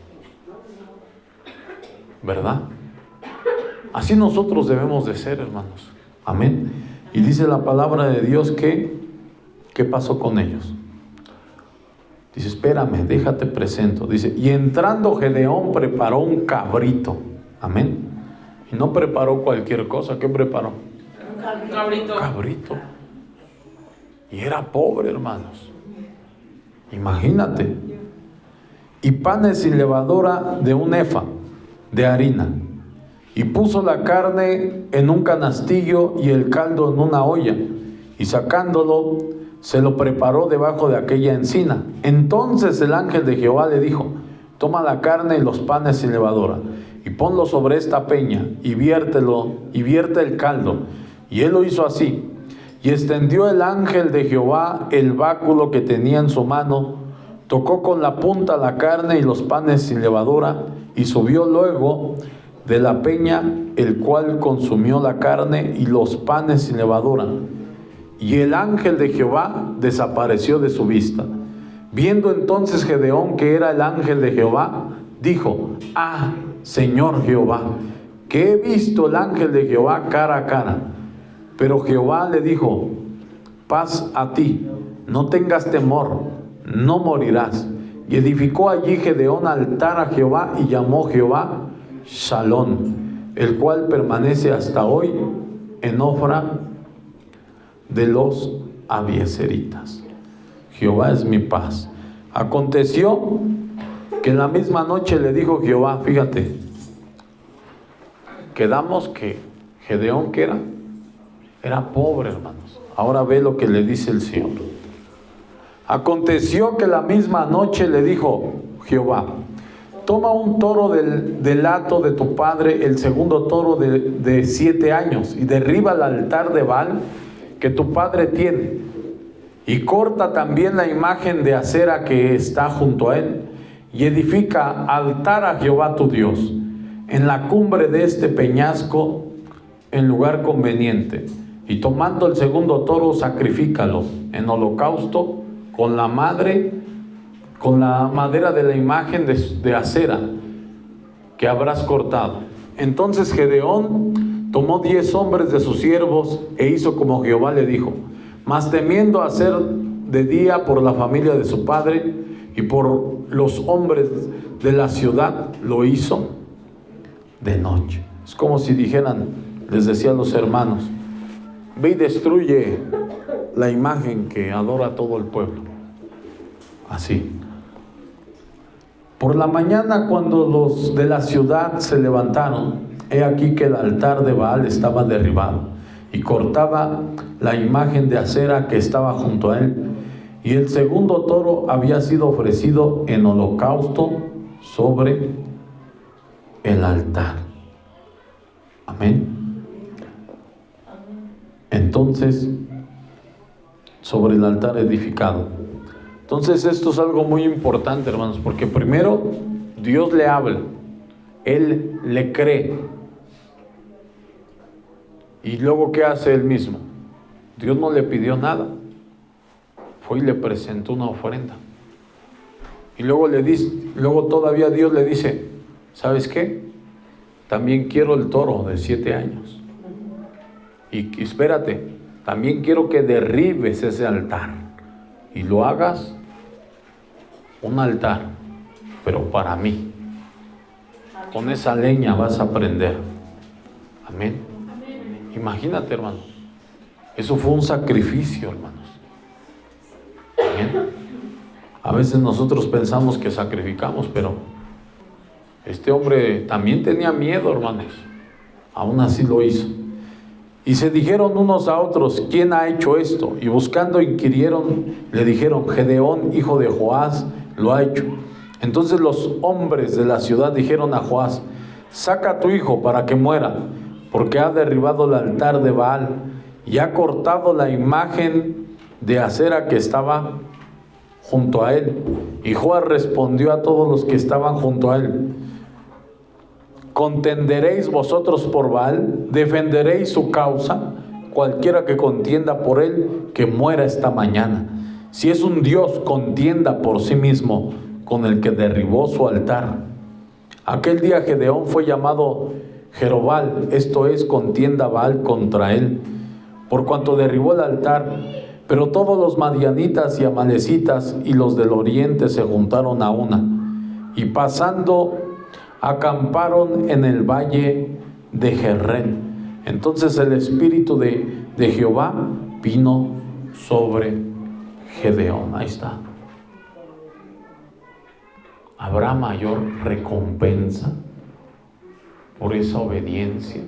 ¿verdad? Así nosotros debemos de ser, hermanos. Amén. Y dice la palabra de Dios que ¿qué pasó con ellos? Dice: espérame, déjate presento. Dice: y entrando Gedeón preparó un cabrito. Amén. Y no preparó cualquier cosa. ¿Qué preparó? Un cabrito. Cabrito. Y era pobre, hermanos. Imagínate. Y panes sin levadura de un efa de harina. Y puso la carne en un canastillo y el caldo en una olla. Y sacándolo, se lo preparó debajo de aquella encina. Entonces el ángel de Jehová le dijo: toma la carne y los panes sin levadura, y ponlo sobre esta peña, y vierte el caldo. Y él lo hizo así. Y extendió el ángel de Jehová el báculo que tenía en su mano, tocó con la punta la carne y los panes sin levadura, y subió luego de la peña, el cual consumió la carne y los panes sin levadura. Y el ángel de Jehová desapareció de su vista. Viendo entonces Gedeón que era el ángel de Jehová, dijo: ah, Señor Jehová, que he visto el ángel de Jehová cara a cara. Pero Jehová le dijo: paz a ti, no tengas temor, no morirás. Y edificó allí Gedeón altar a Jehová y llamó Jehová Shalom, el cual permanece hasta hoy en Ofra de los abiezeritas. Jehová es mi paz. Aconteció que en la misma noche le dijo Jehová, fíjate, quedamos que Gedeón, ¿qué era? Era pobre, hermanos. Ahora ve lo que le dice el Señor. Aconteció que la misma noche le dijo Jehová: toma un toro del hato de tu padre, el segundo toro de 7 años, y derriba el altar de Baal que tu padre tiene, y corta también la imagen de acera que está junto a él, y edifica altar a Jehová tu Dios en la cumbre de este peñasco, en lugar conveniente. Y tomando el segundo toro, sacrifícalo en holocausto con la madera de la imagen de acera que habrás cortado. Entonces Gedeón tomó 10 hombres de sus siervos e hizo como Jehová le dijo. Mas temiendo hacer de día por la familia de su padre y por los hombres de la ciudad lo hizo de noche. Es como si dijeran, les decía a los hermanos, ve y destruye la imagen que adora todo el pueblo. Así. Por la mañana, cuando los de la ciudad se levantaron, he aquí que el altar de Baal estaba derribado y cortaba la imagen de acera que estaba junto a él. Y el segundo toro había sido ofrecido en holocausto sobre el altar. Amén. Entonces, sobre el altar edificado. Entonces, esto es algo muy importante, hermanos, porque primero Dios le habla, Él le cree. Y luego, ¿qué hace Él mismo? Dios no le pidió nada. Fue y le presentó una ofrenda. Y luego todavía Dios le dice, ¿sabes qué? También quiero el toro de 7 años. Y espérate, también quiero que derribes ese altar y lo hagas un altar, pero para mí. Con esa leña vas a prender. Amén. Imagínate, hermano. Eso fue un sacrificio, hermanos. Amén. A veces nosotros pensamos que sacrificamos, pero este hombre también tenía miedo, hermanos. Aún así lo hizo. Y se dijeron unos a otros, ¿quién ha hecho esto? Y buscando inquirieron, le dijeron, Gedeón, hijo de Joás, lo ha hecho. Entonces los hombres de la ciudad dijeron a Joás, saca a tu hijo para que muera, porque ha derribado el altar de Baal y ha cortado la imagen de acera que estaba junto a él. Y Joás respondió a todos los que estaban junto a él, ¿contenderéis vosotros por Baal? ¿Defenderéis su causa? Cualquiera que contienda por él, que muera esta mañana. Si es un Dios, contienda por sí mismo con el que derribó su altar. Aquel día Gedeón fue llamado Jerobal, esto es, contienda Baal contra él, por cuanto derribó el altar. Pero todos los madianitas y amalecitas y los del oriente se juntaron a una, y pasando acamparon en el valle de Jerrén. Entonces el espíritu de Jehová vino sobre Gedeón. Ahí está. ¿Habrá mayor recompensa por esa obediencia,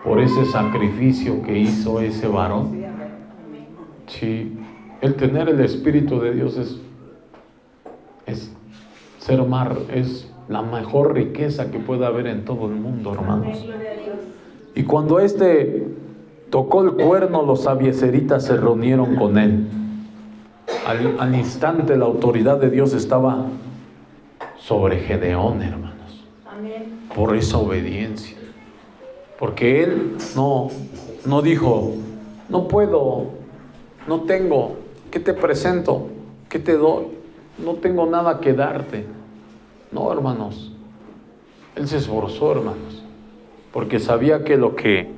por ese sacrificio que hizo ese varón? Sí, el tener el Espíritu de Dios es la mejor riqueza que puede haber en todo el mundo, hermanos. Y cuando tocó el cuerno, los abiezeritas se reunieron con él. Al instante la autoridad de Dios estaba sobre Gedeón, hermanos. Por esa obediencia. Porque él no dijo, no puedo, no tengo, ¿qué te presento? ¿Qué te doy? No tengo nada que darte. No, hermanos. Él se esforzó, hermanos, porque sabía que lo que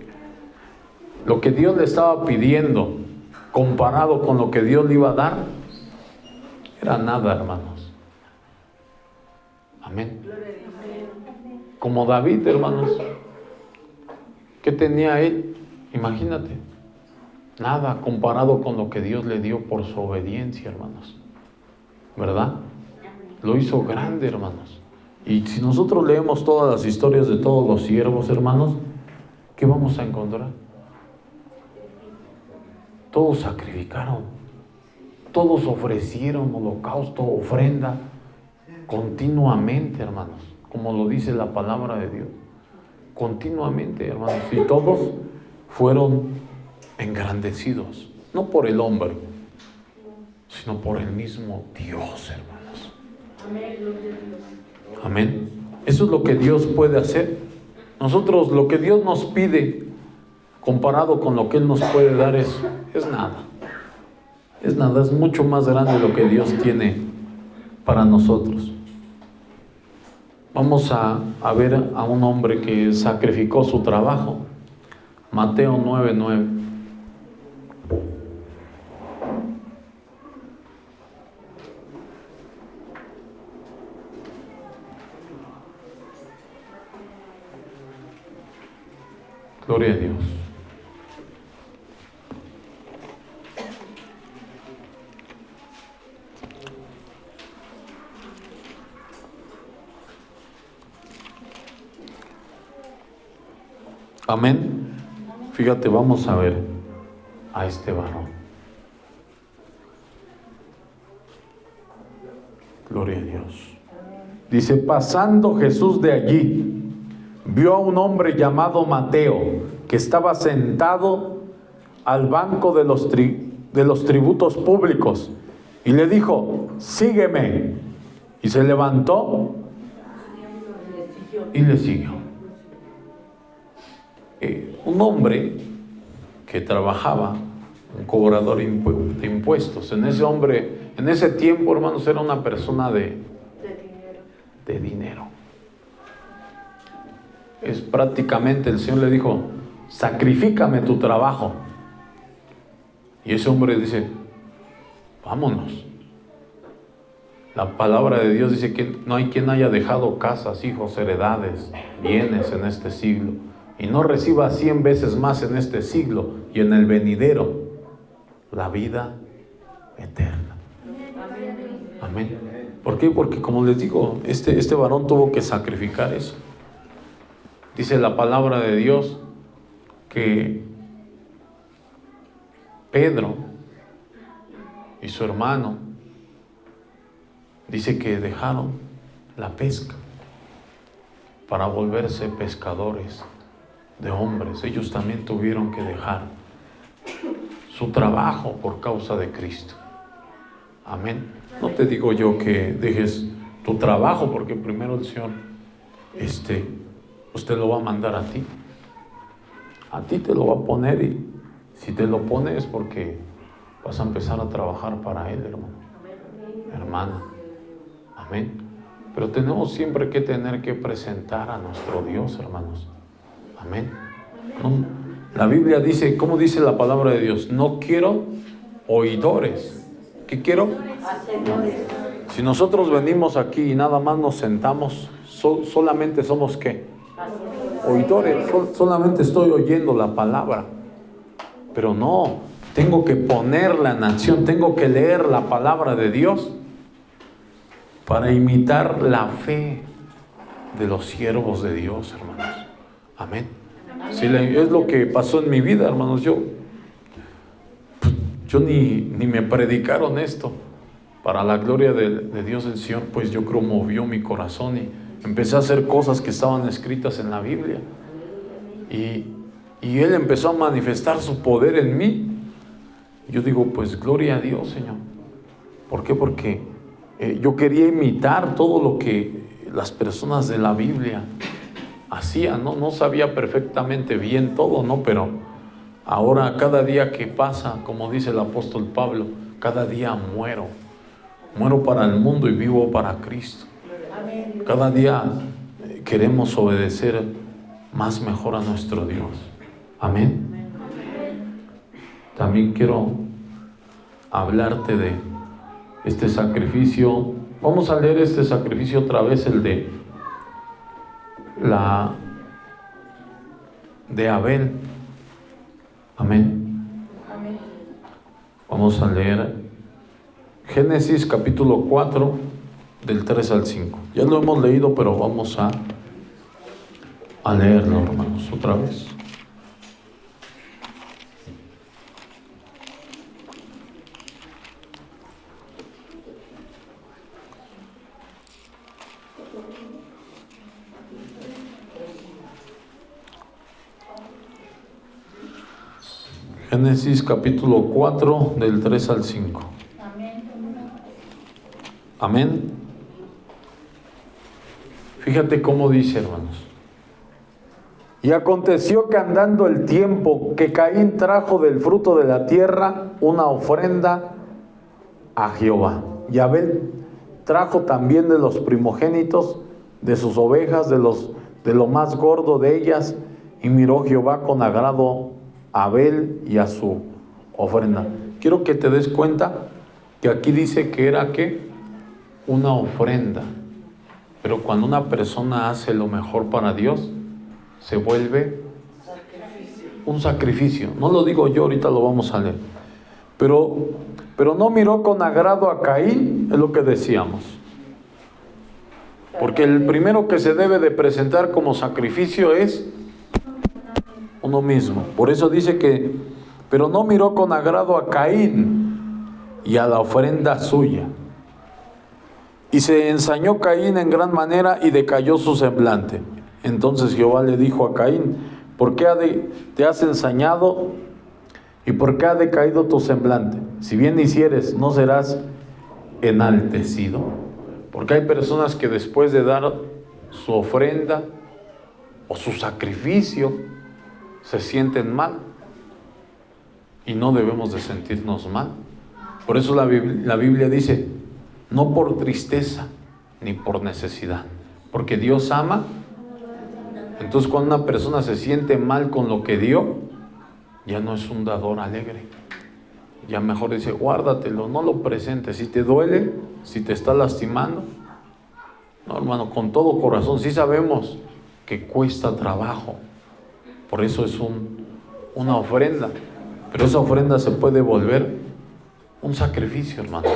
Dios le estaba pidiendo, comparado con lo que Dios le iba a dar, era nada, hermanos. Amén. Como David, hermanos. ¿Qué tenía él? Imagínate. Nada comparado con lo que Dios le dio por su obediencia, hermanos. ¿Verdad? Lo hizo grande, hermanos. Y si nosotros leemos todas las historias de todos los siervos, hermanos, ¿qué vamos a encontrar? Todos sacrificaron. Todos ofrecieron holocausto, ofrenda, continuamente, hermanos. Como lo dice la palabra de Dios. Continuamente, hermanos. Y todos fueron engrandecidos. No por el hombre, sino por el mismo Dios, hermanos. Amén. Eso es lo que Dios puede hacer. Nosotros, lo que Dios nos pide, comparado con lo que Él nos puede dar, es nada. Es nada, es mucho más grande lo que Dios tiene para nosotros. Vamos a ver a un hombre que sacrificó su trabajo. Mateo 9:9. Gloria a Dios. Amén. Fíjate, vamos a ver a este varón. Gloria a Dios. Dice, pasando Jesús de allí, vio a un hombre llamado Mateo, que estaba sentado al banco de los tributos públicos, y le dijo, sígueme. Y se levantó y le siguió. Un hombre que trabajaba, un cobrador de impuestos. En ese tiempo, hermanos, era una persona de dinero. Es prácticamente, el Señor le dijo, sacrifícame tu trabajo. Y ese hombre dice, vámonos. La palabra de Dios dice que no hay quien haya dejado casas, hijos, heredades, bienes en este siglo, y no reciba 100 veces más en este siglo y en el venidero la vida eterna. Amén. ¿Por qué? Porque, como les digo, este varón tuvo que sacrificar eso. Dice la palabra de Dios que Pedro y su hermano, dice que dejaron la pesca para volverse pescadores de hombres. Ellos también tuvieron que dejar su trabajo por causa de Cristo. Amén. No te digo yo que dejes tu trabajo, porque primero el Señor usted lo va a mandar a ti. A ti te lo va a poner, y si te lo pone es porque vas a empezar a trabajar para Él, hermano, hermana. Amén. Pero tenemos siempre que tener que presentar a nuestro Dios, hermanos. Amén. No, la Biblia dice, ¿cómo dice la palabra de Dios? No quiero oidores. ¿Qué quiero? Si nosotros venimos aquí y nada más nos sentamos, solamente somos ¿qué? Oidores. Solamente estoy oyendo la palabra. Pero no, tengo que ponerla en acción, tengo que leer la palabra de Dios para imitar la fe de los siervos de Dios, hermanos. Amén. Si es lo que pasó en mi vida, hermanos. Yo ni me predicaron esto. Para la gloria de Dios del Señor, pues yo creo movió mi corazón y empecé a hacer cosas que estaban escritas en la Biblia. Y Él empezó a manifestar su poder en mí. Yo digo, pues gloria a Dios, Señor. ¿Por qué? Porque yo quería imitar todo lo que las personas de la Biblia hacían, ¿no? No sabía perfectamente bien todo, ¿no? Pero ahora, cada día que pasa, como dice el apóstol Pablo, cada día muero para el mundo y vivo para Cristo. Cada día queremos obedecer más mejor a nuestro Dios. Amén. También quiero hablarte de este sacrificio. Vamos a leer este sacrificio otra vez, el de Abel. Amén. Vamos a leer Génesis capítulo 4 del 3 al 5. Ya lo hemos leído, pero vamos a leerlo, hermanos, otra vez. Génesis capítulo 4 del 3 al 5. Amén. Fíjate cómo dice, hermanos. Y aconteció que andando el tiempo, que Caín trajo del fruto de la tierra una ofrenda a Jehová. Y Abel trajo también de los primogénitos de sus ovejas, de lo más gordo de ellas. Y miró Jehová con agrado a Abel y a su ofrenda. Quiero que te des cuenta que aquí dice que era ¿qué? Una ofrenda. Pero cuando una persona hace lo mejor para Dios, se vuelve un sacrificio. No lo digo yo, ahorita lo vamos a leer. Pero no miró con agrado a Caín, es lo que decíamos. Porque el primero que se debe de presentar como sacrificio es uno mismo. Por eso dice que, pero no miró con agrado a Caín y a la ofrenda suya. Y se ensañó Caín en gran manera y decayó su semblante. Entonces Jehová le dijo a Caín: ¿por qué te has ensañado y por qué ha decaído tu semblante? Si bien hicieres, ¿no serás enaltecido? Porque hay personas que después de dar su ofrenda o su sacrificio se sienten mal, y no debemos de sentirnos mal. Por eso la Biblia dice: no por tristeza ni por necesidad, porque Dios ama. Entonces cuando una persona se siente mal con lo que dio, ya no es un dador alegre. Ya mejor dice: guárdatelo, no lo presentes. Si te duele, si te está lastimando, no, hermano, con todo corazón. Sí sabemos que cuesta trabajo, por eso es una ofrenda, pero esa ofrenda se puede volver un sacrificio, hermano.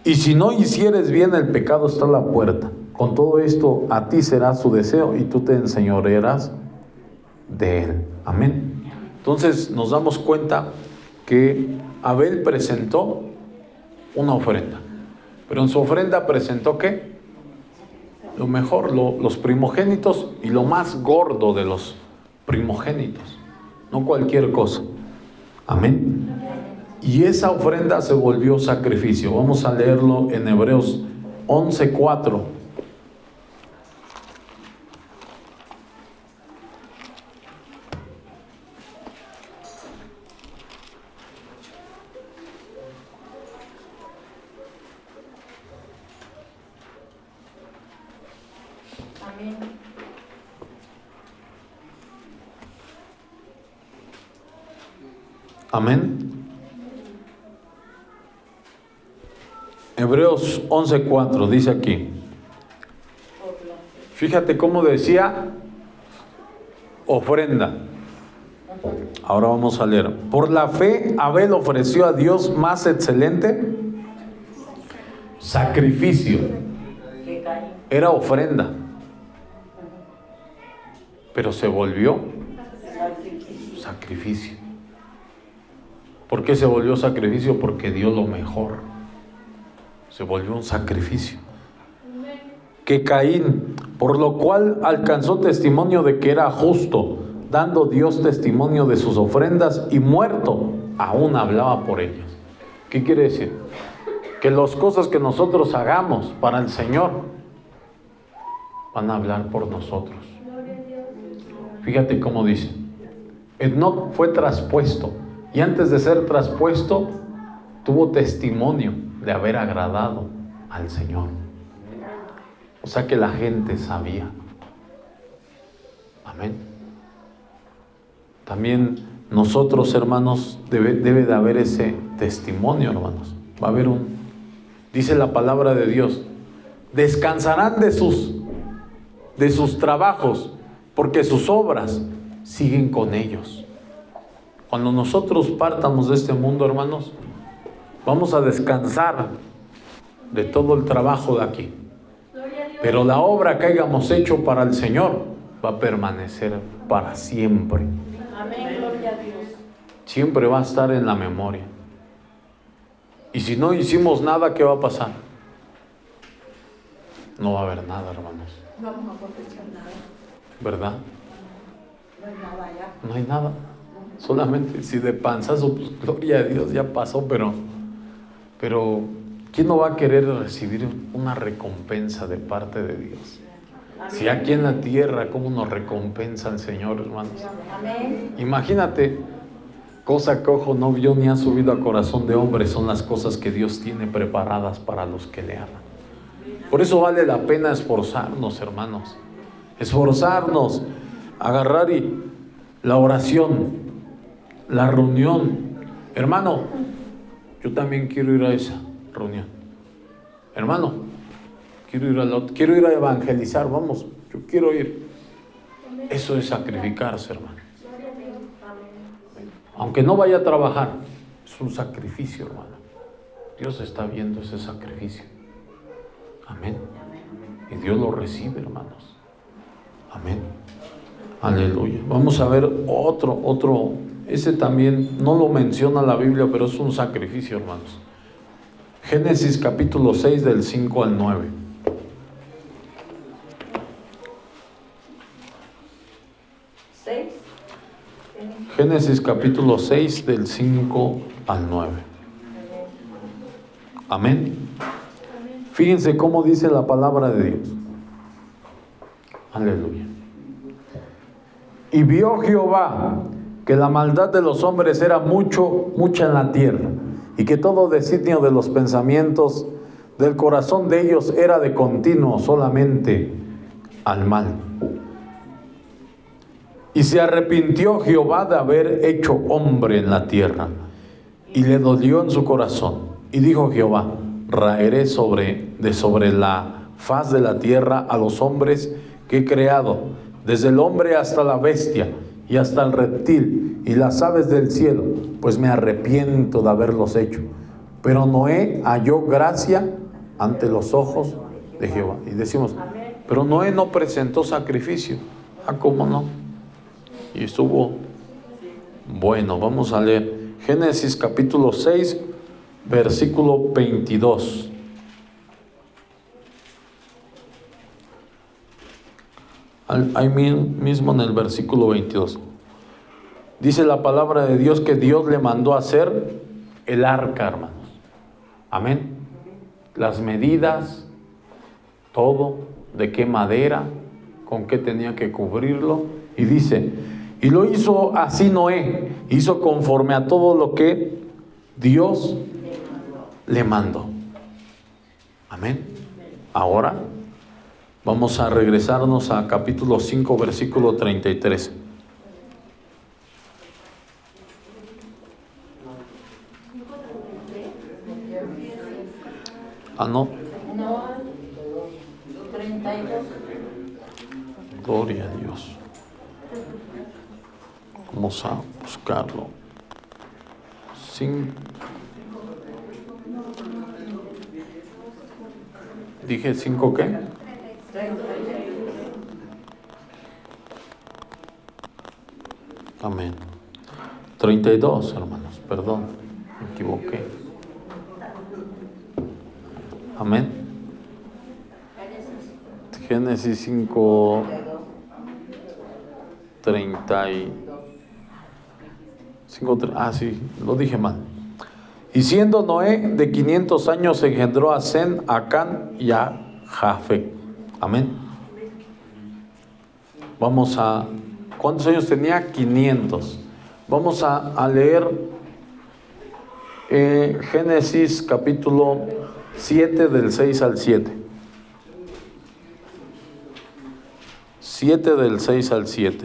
Y si no hicieres bien, el pecado está a la puerta. Con todo esto a ti será su deseo y tú te enseñorearás de él. Amén. Entonces nos damos cuenta que Abel presentó una ofrenda, pero en su ofrenda presentó ¿qué? Lo mejor, los primogénitos, y lo más gordo de los primogénitos, no cualquier cosa. Amén. Y esa ofrenda se volvió sacrificio. Vamos a leerlo en Hebreos 11:4. Amén. Hebreos 11:4 dice aquí. Fíjate cómo decía ofrenda. Ahora vamos a leer. Por la fe Abel ofreció a Dios más excelente sacrificio. Era ofrenda, pero se volvió sacrificio. ¿Por qué se volvió sacrificio? Porque dio lo mejor. Se volvió un sacrificio. Que Caín, por lo cual alcanzó testimonio de que era justo, dando Dios testimonio de sus ofrendas, y muerto, aún hablaba por ellas. ¿Qué quiere decir? Que las cosas que nosotros hagamos para el Señor van a hablar por nosotros. Fíjate cómo dice. Enoc fue traspuesto, y antes de ser traspuesto tuvo testimonio de haber agradado al Señor. O sea que la gente sabía. Amén. También nosotros, hermanos, debe de haber ese testimonio, hermanos. Va a haber dice la palabra de Dios, descansarán de sus trabajos, porque sus obras siguen con ellos. Cuando nosotros partamos de este mundo, hermanos, vamos a descansar de todo el trabajo de aquí. Pero la obra que hayamos hecho para el Señor va a permanecer para siempre. Amén, gloria a Dios. Siempre va a estar en la memoria. Y si no hicimos nada, ¿qué va a pasar? No va a haber nada, hermanos. No vamos a cosechar nada. ¿Verdad? No hay nada ya. No hay nada. Solamente si de panzazo, pues gloria a Dios, ya pasó, pero ¿quién no va a querer recibir una recompensa de parte de Dios? Si aquí en la tierra, ¿cómo nos recompensa el Señor, hermanos? Amén. Imagínate, cosa que ojo no vio ni ha subido a corazón de hombre, son las cosas que Dios tiene preparadas para los que le aman. Por eso vale la pena esforzarnos, hermanos. Esforzarnos, agarrar la oración, la reunión. Hermano, yo también quiero ir a esa reunión. Hermano, quiero ir a evangelizar, vamos, yo quiero ir. Eso es sacrificarse, hermano. Aunque no vaya a trabajar, es un sacrificio, hermano. Dios está viendo ese sacrificio. Amén. Y Dios lo recibe, hermanos. Amén. Aleluya. Vamos a ver otro. Ese también no lo menciona la Biblia, pero es un sacrificio, hermanos. Génesis capítulo 6 del 5 al 9. Génesis capítulo 6 del 5 al 9. Amén. Fíjense cómo dice la palabra de Dios. Aleluya. Y vio Jehová que la maldad de los hombres era mucha en la tierra, y que todo designio de los pensamientos del corazón de ellos era de continuo solamente al mal. Y se arrepintió Jehová de haber hecho hombre en la tierra, y le dolió en su corazón. Y dijo Jehová: raeré sobre la faz de la tierra a los hombres que he creado, desde el hombre hasta la bestia, y hasta el reptil, y las aves del cielo, pues me arrepiento de haberlos hecho. Pero Noé halló gracia ante los ojos de Jehová. Y decimos, pero Noé no presentó sacrificio. ¿Cómo no? Y estuvo bueno. Vamos a leer Génesis capítulo 6, versículo 22. Ahí mismo en el versículo 22. Dice la palabra de Dios que Dios le mandó a hacer el arca, hermanos. Amén. Las medidas, todo, de qué madera, con qué tenía que cubrirlo. Y dice, y lo hizo así Noé, hizo conforme a todo lo que Dios le mandó. Amén. Ahora vamos a regresarnos a capítulo 5, versículo 33. No. 32. Gloria a Dios. Vamos a buscarlo. Dije 5 ¿qué? 32. Amén. 32, hermanos, perdón, me equivoqué. Amén. Génesis 5, 35. Sí, lo dije mal. Y siendo Noé de 500 años, engendró a Sem, a Can y a Jafet. Amén. Vamos a... ¿Cuántos años tenía? 500. Vamos a leer Génesis capítulo 7 del 6 al 7. 7 del 6 al 7.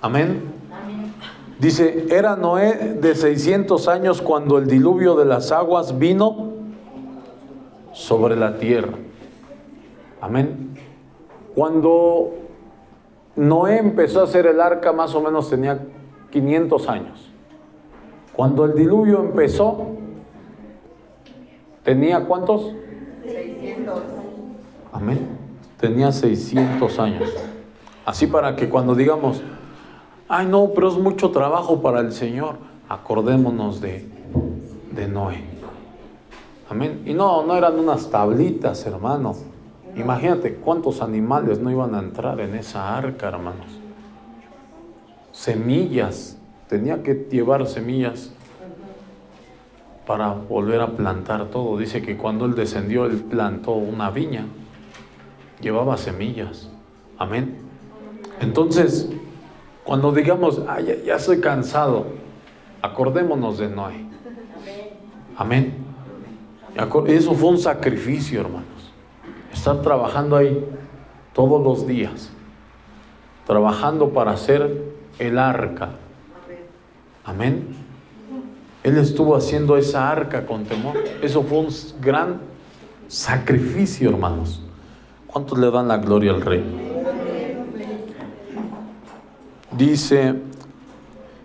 Amén. Dice, era Noé de 600 años cuando el diluvio de las aguas vino sobre la tierra. Amén. Cuando Noé empezó a hacer el arca, más o menos tenía 500 años. Cuando el diluvio empezó, ¿tenía cuántos? 600. Amén. Tenía 600 años. Así para que cuando digamos, ay no, pero es mucho trabajo para el Señor, acordémonos de Noé. Amén. Y no eran unas tablitas, hermano. Imagínate cuántos animales no iban a entrar en esa arca, hermanos. Semillas. Tenía que llevar semillas para volver a plantar todo. Dice que cuando él descendió, él plantó una viña. Llevaba semillas. Amén. Entonces, cuando digamos, ay, ya estoy cansado, acordémonos de Noé. Amén. Eso fue un sacrificio, hermanos. Estar trabajando ahí todos los días. Trabajando para hacer el arca. Amén. Él estuvo haciendo esa arca con temor. Eso fue un gran Sacrificio, hermanos. ¿Cuántos le dan la gloria al Rey? Dice: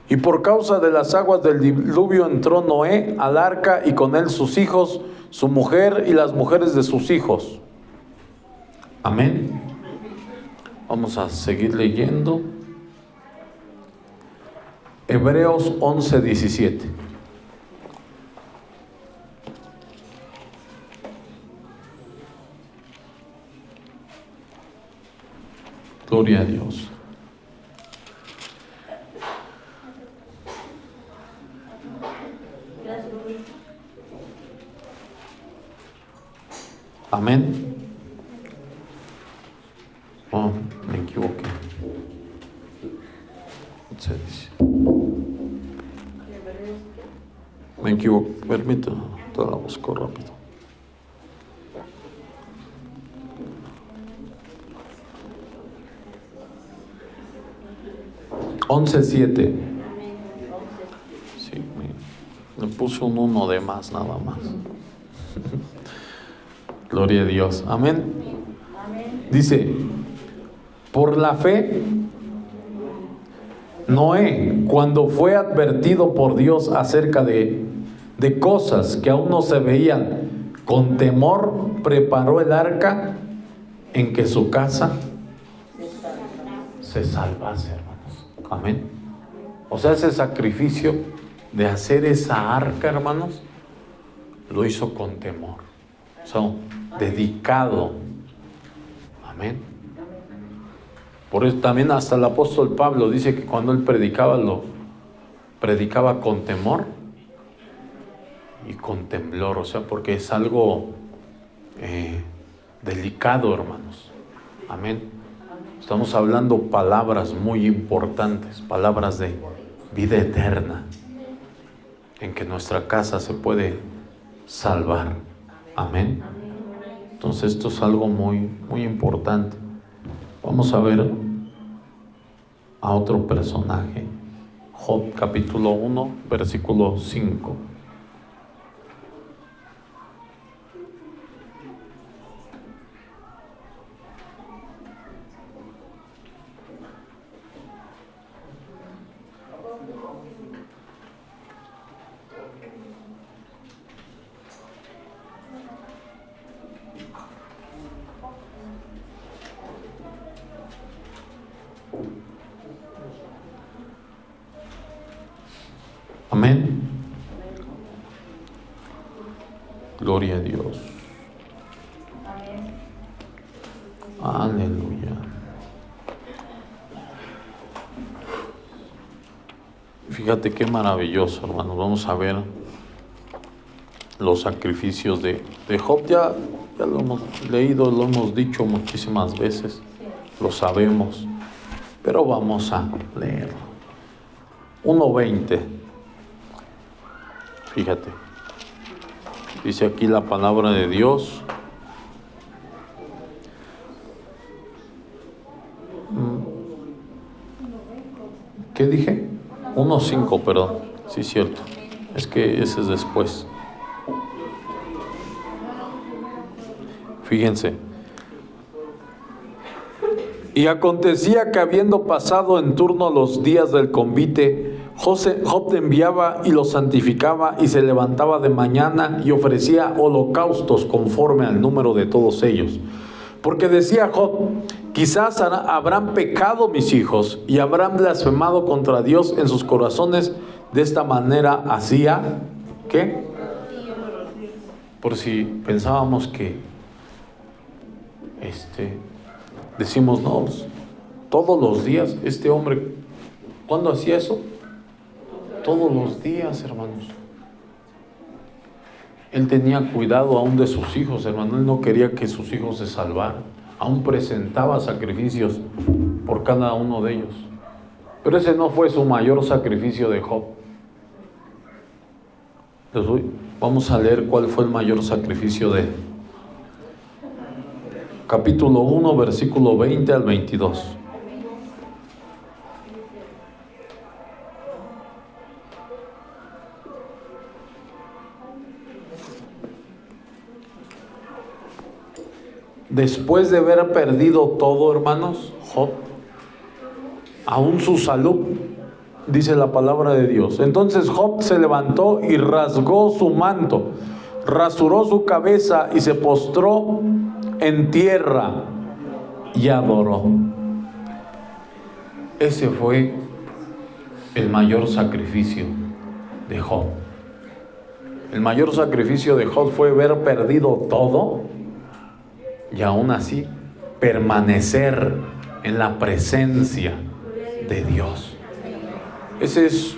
y por causa de las aguas del diluvio entró Noé al arca, y con él sus hijos, su mujer y las mujeres de sus hijos. Amén. Vamos a seguir leyendo. Hebreos 11:17. Gloria a Dios. Amén. Oh, me equivoqué. Se dice. Me equivoqué. Permítame, te la busco rápido. Once siete. Sí, me puse un 1 de más, nada más. Gloria a Dios. Amén. Dice: por la fe, Noé, cuando fue advertido por Dios acerca de cosas que aún no se veían, con temor preparó el arca en que su casa se salvase, hermanos. Amén. O sea, ese sacrificio de hacer esa arca, hermanos, lo hizo con temor. O sea, dedicado. Amén. Por eso también hasta el apóstol Pablo dice que cuando él predicaba, lo predicaba con temor y con temblor. O sea, porque es algo delicado, hermanos. Amén. Estamos hablando palabras muy importantes, palabras de vida eterna, en que nuestra casa se puede salvar. Amén. Entonces esto es algo muy, muy importante. Vamos a ver a otro personaje. Job capítulo 1, versículo 5. Amén. Gloria a Dios. Aleluya. Fíjate qué maravilloso, hermanos. Vamos a ver los sacrificios de Job. Ya lo hemos leído, lo hemos dicho muchísimas veces, lo sabemos, pero vamos a leerlo. 1:20. Fíjate, dice aquí la palabra de Dios. ¿Qué dije? 1:5, perdón. Sí, cierto. Es que ese es después. Fíjense. Y acontecía que habiendo pasado en turno los días del convite, Job enviaba y los santificaba, y se levantaba de mañana y ofrecía holocaustos conforme al número de todos ellos. Porque decía Job: quizás habrán pecado mis hijos y habrán blasfemado contra Dios en sus corazones. De esta manera hacía, ¿qué? Por si pensábamos que decimos, no, todos los días, este hombre, ¿cuándo hacía eso? Todos los días, hermanos. Él tenía cuidado aún de sus hijos, hermano. Él no quería que sus hijos se salvaran. Aún presentaba sacrificios por cada uno de ellos. Pero ese no fue su mayor sacrificio de Job. Vamos a leer cuál fue el mayor sacrificio de él. Capítulo 1, versículo 20 al 22. después de haber perdido todo, hermanos, Job, aún su salud, dice la palabra de Dios. Entonces Job se levantó y rasgó su manto, rasuró su cabeza y se postró en tierra y adoró. Ese fue el mayor sacrificio de Job. El mayor sacrificio de Job fue haber perdido todo y aún así permanecer en la presencia de Dios. Ese es,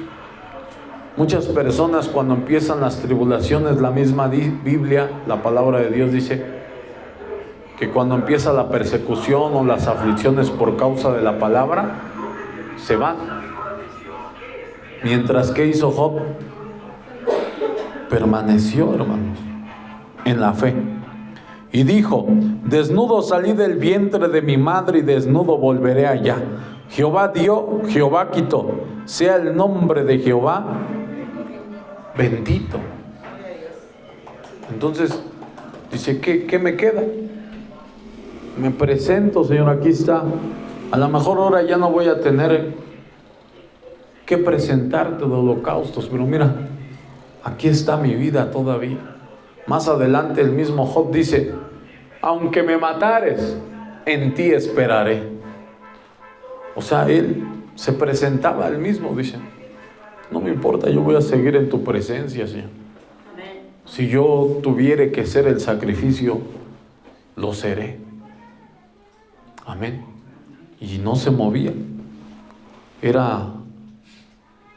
muchas personas cuando empiezan las tribulaciones, la misma Biblia, la palabra de Dios dice que cuando empieza la persecución o las aflicciones por causa de la palabra, se van. Mientras que hizo Job, permaneció, hermanos, en la fe. Y dijo: desnudo salí del vientre de mi madre y desnudo volveré allá. Jehová dio, Jehová quitó. Sea el nombre de Jehová bendito. Entonces dice, ¿qué me queda? Me presento, Señor, aquí está. A lo mejor ahora ya no voy a tener que presentarte de holocaustos, pero mira, aquí está mi vida todavía. Más adelante el mismo Job dice: aunque me matares, en ti esperaré. O sea, él se presentaba él mismo, dice: no me importa, yo voy a seguir en tu presencia, Señor. Si yo tuviere que ser el sacrificio, lo seré. Amén. Y no se movía. Era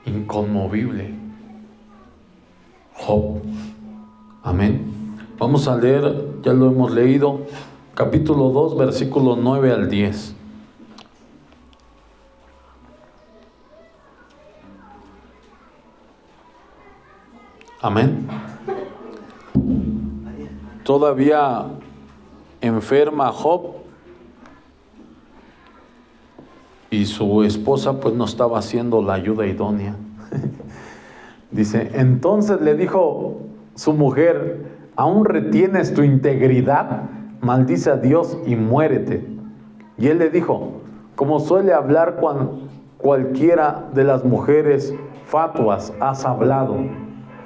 inconmovible Job. Amén. Vamos a leer, ya lo hemos leído, capítulo 2, versículos 9 al 10. Amén. Todavía enferma Job y su esposa pues no estaba haciendo la ayuda idónea. Dice, entonces le dijo su mujer: ¿aún retienes tu integridad? Maldice a Dios y muérete. Y él le dijo, como suele hablar cualquiera de las mujeres fatuas, has hablado.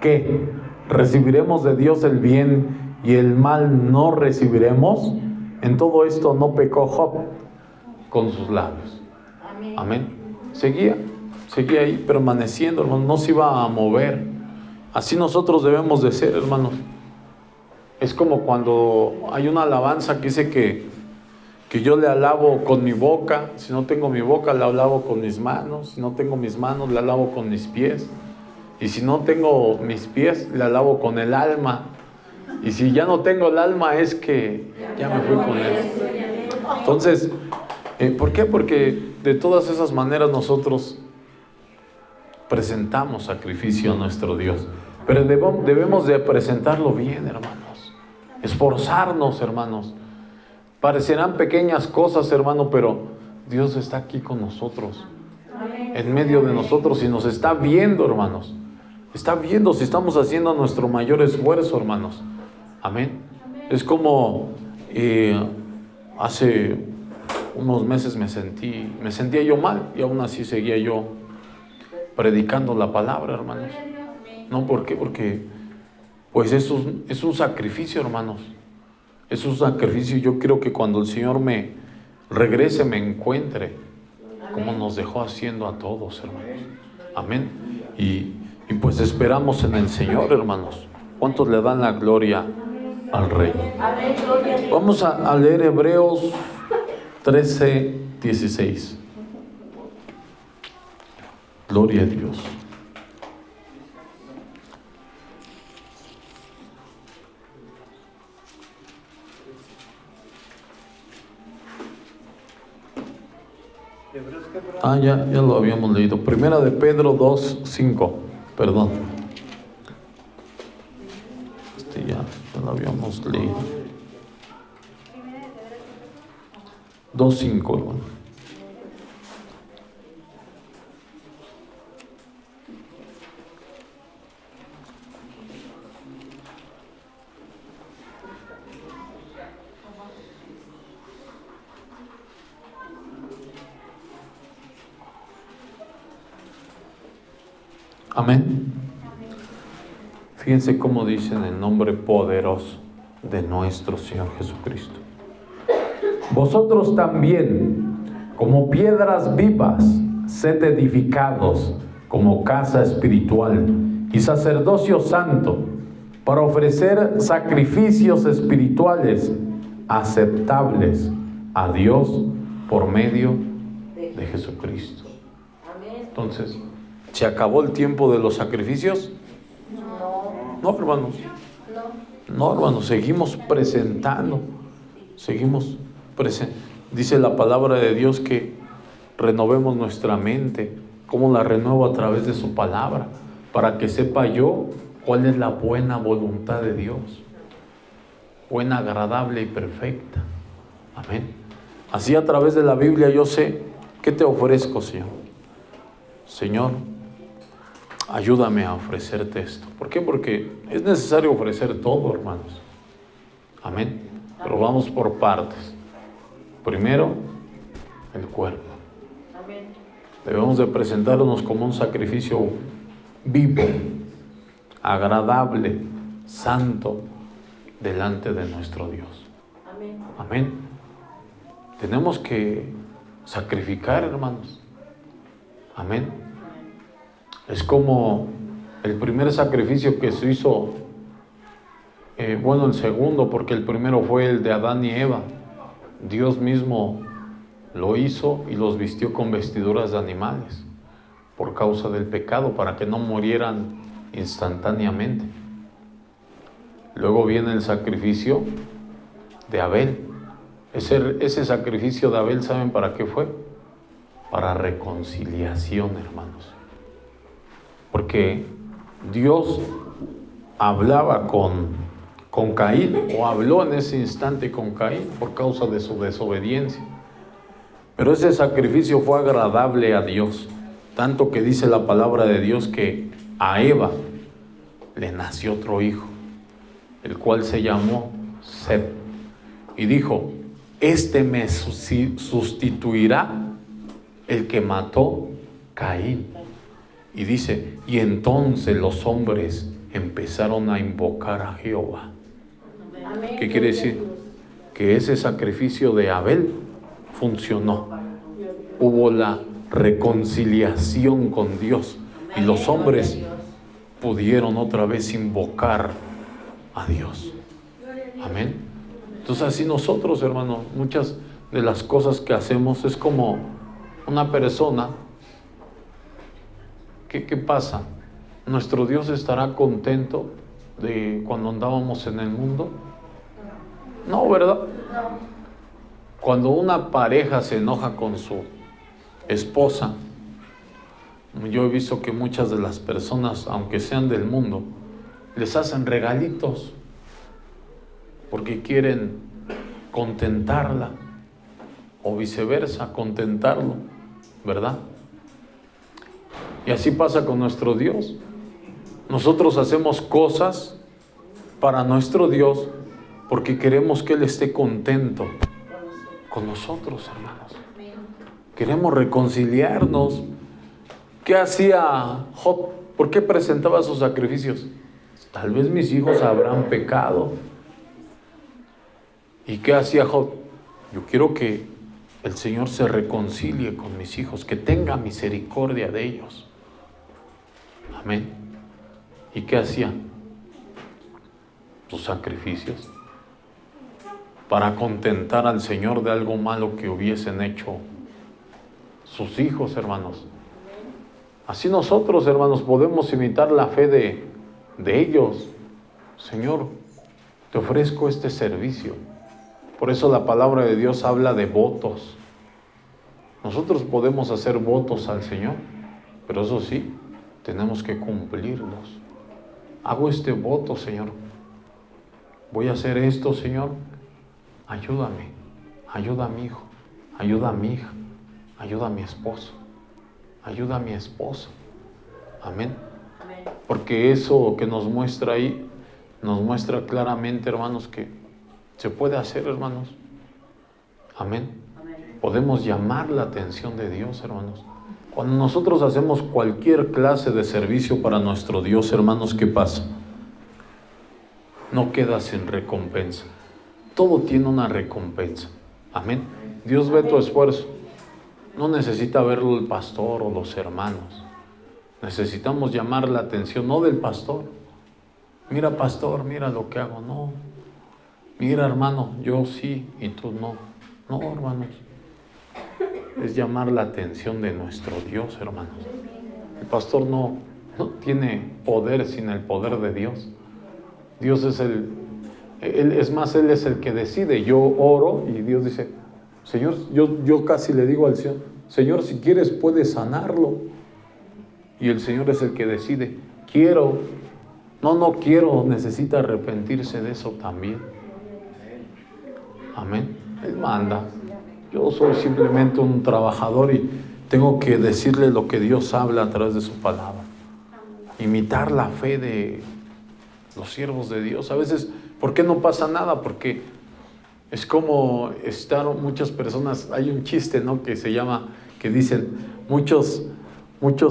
¿Qué? ¿Recibiremos de Dios el bien y el mal no recibiremos? En todo esto no pecó Job con sus labios. Amén. Seguía ahí permaneciendo, hermanos, no se iba a mover. Así nosotros debemos de ser, hermanos. Es como cuando hay una alabanza que dice que yo le alabo con mi boca. Si no tengo mi boca, le alabo con mis manos. Si no tengo mis manos, le alabo con mis pies. Y si no tengo mis pies, le alabo con el alma. Y si ya no tengo el alma, es que ya me fui con él. Entonces, ¿por qué? Porque de todas esas maneras nosotros presentamos sacrificio a nuestro Dios. Pero debemos de presentarlo bien, hermanos. Esforzarnos, hermanos. Parecerán pequeñas cosas, hermano, pero Dios está aquí con nosotros. En medio de nosotros y nos está viendo, hermanos. Está viendo si estamos haciendo nuestro mayor esfuerzo, hermanos. Amén. Es como hace unos meses me sentía yo mal y aún así seguía yo predicando la palabra, hermanos. ¿No? ¿Por qué? Porque pues es un sacrificio, hermanos. Es un sacrificio. Yo quiero que cuando el Señor me regrese, me encuentre como nos dejó haciendo a todos, hermanos. Amén. Y pues esperamos en el Señor, hermanos. ¿Cuántos le dan la gloria al Rey? Vamos a leer Hebreos 13:16. Gloria a Dios. Ya lo habíamos leído. Primera de Pedro 2:5. Perdón. Ya lo habíamos leído. 2:5, hermano. Amén. Fíjense cómo dice en el nombre poderoso de nuestro Señor Jesucristo. Vosotros también, como piedras vivas, sed edificados como casa espiritual y sacerdocio santo, para ofrecer sacrificios espirituales aceptables a Dios por medio de Jesucristo. Entonces, ¿se acabó el tiempo de los sacrificios? No, hermanos. No, hermanos, seguimos presentando. Dice la palabra de Dios que renovemos nuestra mente. ¿Cómo la renuevo? A través de su palabra, para que sepa yo cuál es la buena voluntad de Dios, buena, agradable y perfecta. Amén. Así, a través de la Biblia, yo sé qué te ofrezco, Señor. Señor, ayúdame a ofrecerte esto. ¿Por qué? Porque es necesario ofrecer todo, hermanos. Amén. Pero vamos por partes. Primero, el cuerpo. Amén. Debemos de presentarnos como un sacrificio vivo, agradable, santo, delante de nuestro Dios. Amén. Amén. Tenemos que sacrificar, hermanos. Amén. Es como el primer sacrificio que se hizo, el segundo, porque el primero fue el de Adán y Eva. Dios mismo lo hizo y los vistió con vestiduras de animales por causa del pecado, para que no murieran instantáneamente. Luego viene el sacrificio de Abel. Ese sacrificio de Abel, ¿saben para qué fue? Para reconciliación, hermanos. Porque Dios hablaba con Caín, o habló en ese instante con Caín por causa de su desobediencia. Pero ese sacrificio fue agradable a Dios, tanto que dice la palabra de Dios que a Eva le nació otro hijo, el cual se llamó Set, y dijo: este me sustituirá el que mató Caín. Y dice, y entonces los hombres empezaron a invocar a Jehová. ¿Qué quiere decir? Que ese sacrificio de Abel funcionó. Hubo la reconciliación con Dios y los hombres pudieron otra vez invocar a Dios. Amén. Entonces, así nosotros, hermanos, muchas de las cosas que hacemos es como una persona. ¿Qué pasa? ¿Nuestro Dios estará contento de cuando andábamos en el mundo? No, ¿verdad? Cuando una pareja se enoja con su esposa, yo he visto que muchas de las personas, aunque sean del mundo, les hacen regalitos porque quieren contentarla, o viceversa, contentarlo, ¿verdad? Y así pasa con nuestro Dios. Nosotros hacemos cosas para nuestro Dios porque queremos que Él esté contento con nosotros, hermanos. Queremos reconciliarnos. ¿Qué hacía Job? ¿Por qué presentaba sus sacrificios? Tal vez mis hijos habrán pecado. ¿Y qué hacía Job? Yo quiero que el Señor se reconcilie con mis hijos, que tenga misericordia de ellos. Amén. ¿Y qué hacía? Sus sacrificios para contentar al Señor de algo malo que hubiesen hecho sus hijos, hermanos. Así nosotros, hermanos, podemos imitar la fe de ellos. Señor, te ofrezco este servicio. Por eso la palabra de Dios habla de votos. Nosotros podemos hacer votos al Señor, pero eso sí, tenemos que cumplirlos. Hago este voto, Señor. Voy a hacer esto, Señor. Ayúdame. Ayuda a mi hijo. Ayuda a mi hija. Ayuda a mi esposo. Ayuda a mi esposa. Amén. Porque eso que nos muestra ahí, nos muestra claramente, hermanos, que se puede hacer, hermanos. Amén. Podemos llamar la atención de Dios, hermanos. Cuando nosotros hacemos cualquier clase de servicio para nuestro Dios, hermanos, ¿qué pasa? No queda sin recompensa. Todo tiene una recompensa. Amén. Dios ve tu esfuerzo. No necesita verlo el pastor o los hermanos. Necesitamos llamar la atención, no del pastor. Mira, pastor, mira lo que hago. No. Mira, hermano, yo sí y tú no. No, hermanos. Es llamar la atención de nuestro Dios, hermanos. El pastor no tiene poder sin el poder de Dios. Dios es Él es el que decide. Yo oro y Dios dice, Señor, yo casi le digo al Señor, Señor, si quieres puedes sanarlo. Y el Señor es el que decide, quiero, no quiero, necesita arrepentirse de eso también. Amén. Él manda. Yo soy simplemente un trabajador y tengo que decirle lo que Dios habla a través de su palabra. Imitar la fe de los siervos de Dios. A veces, ¿por qué no pasa nada? Porque es como estar muchas personas, hay un chiste, ¿no? Que se llama, que dicen, muchos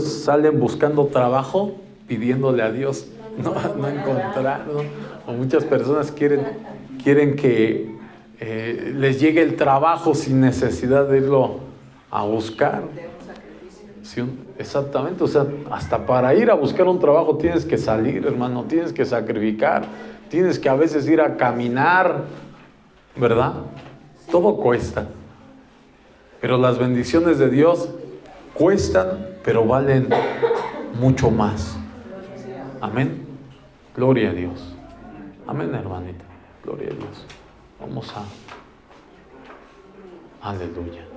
salen buscando trabajo pidiéndole a Dios no encontrar, ¿no? O muchas personas quieren que les llegue el trabajo sin necesidad de irlo a buscar. Sí, exactamente, o sea, hasta para ir a buscar un trabajo tienes que salir, hermano, tienes que sacrificar, tienes que a veces ir a caminar, ¿verdad? Todo cuesta. Pero las bendiciones de Dios cuestan, pero valen mucho más. Amén. Gloria a Dios. Amén, hermanita. Gloria a Dios. Vamos a... Aleluya.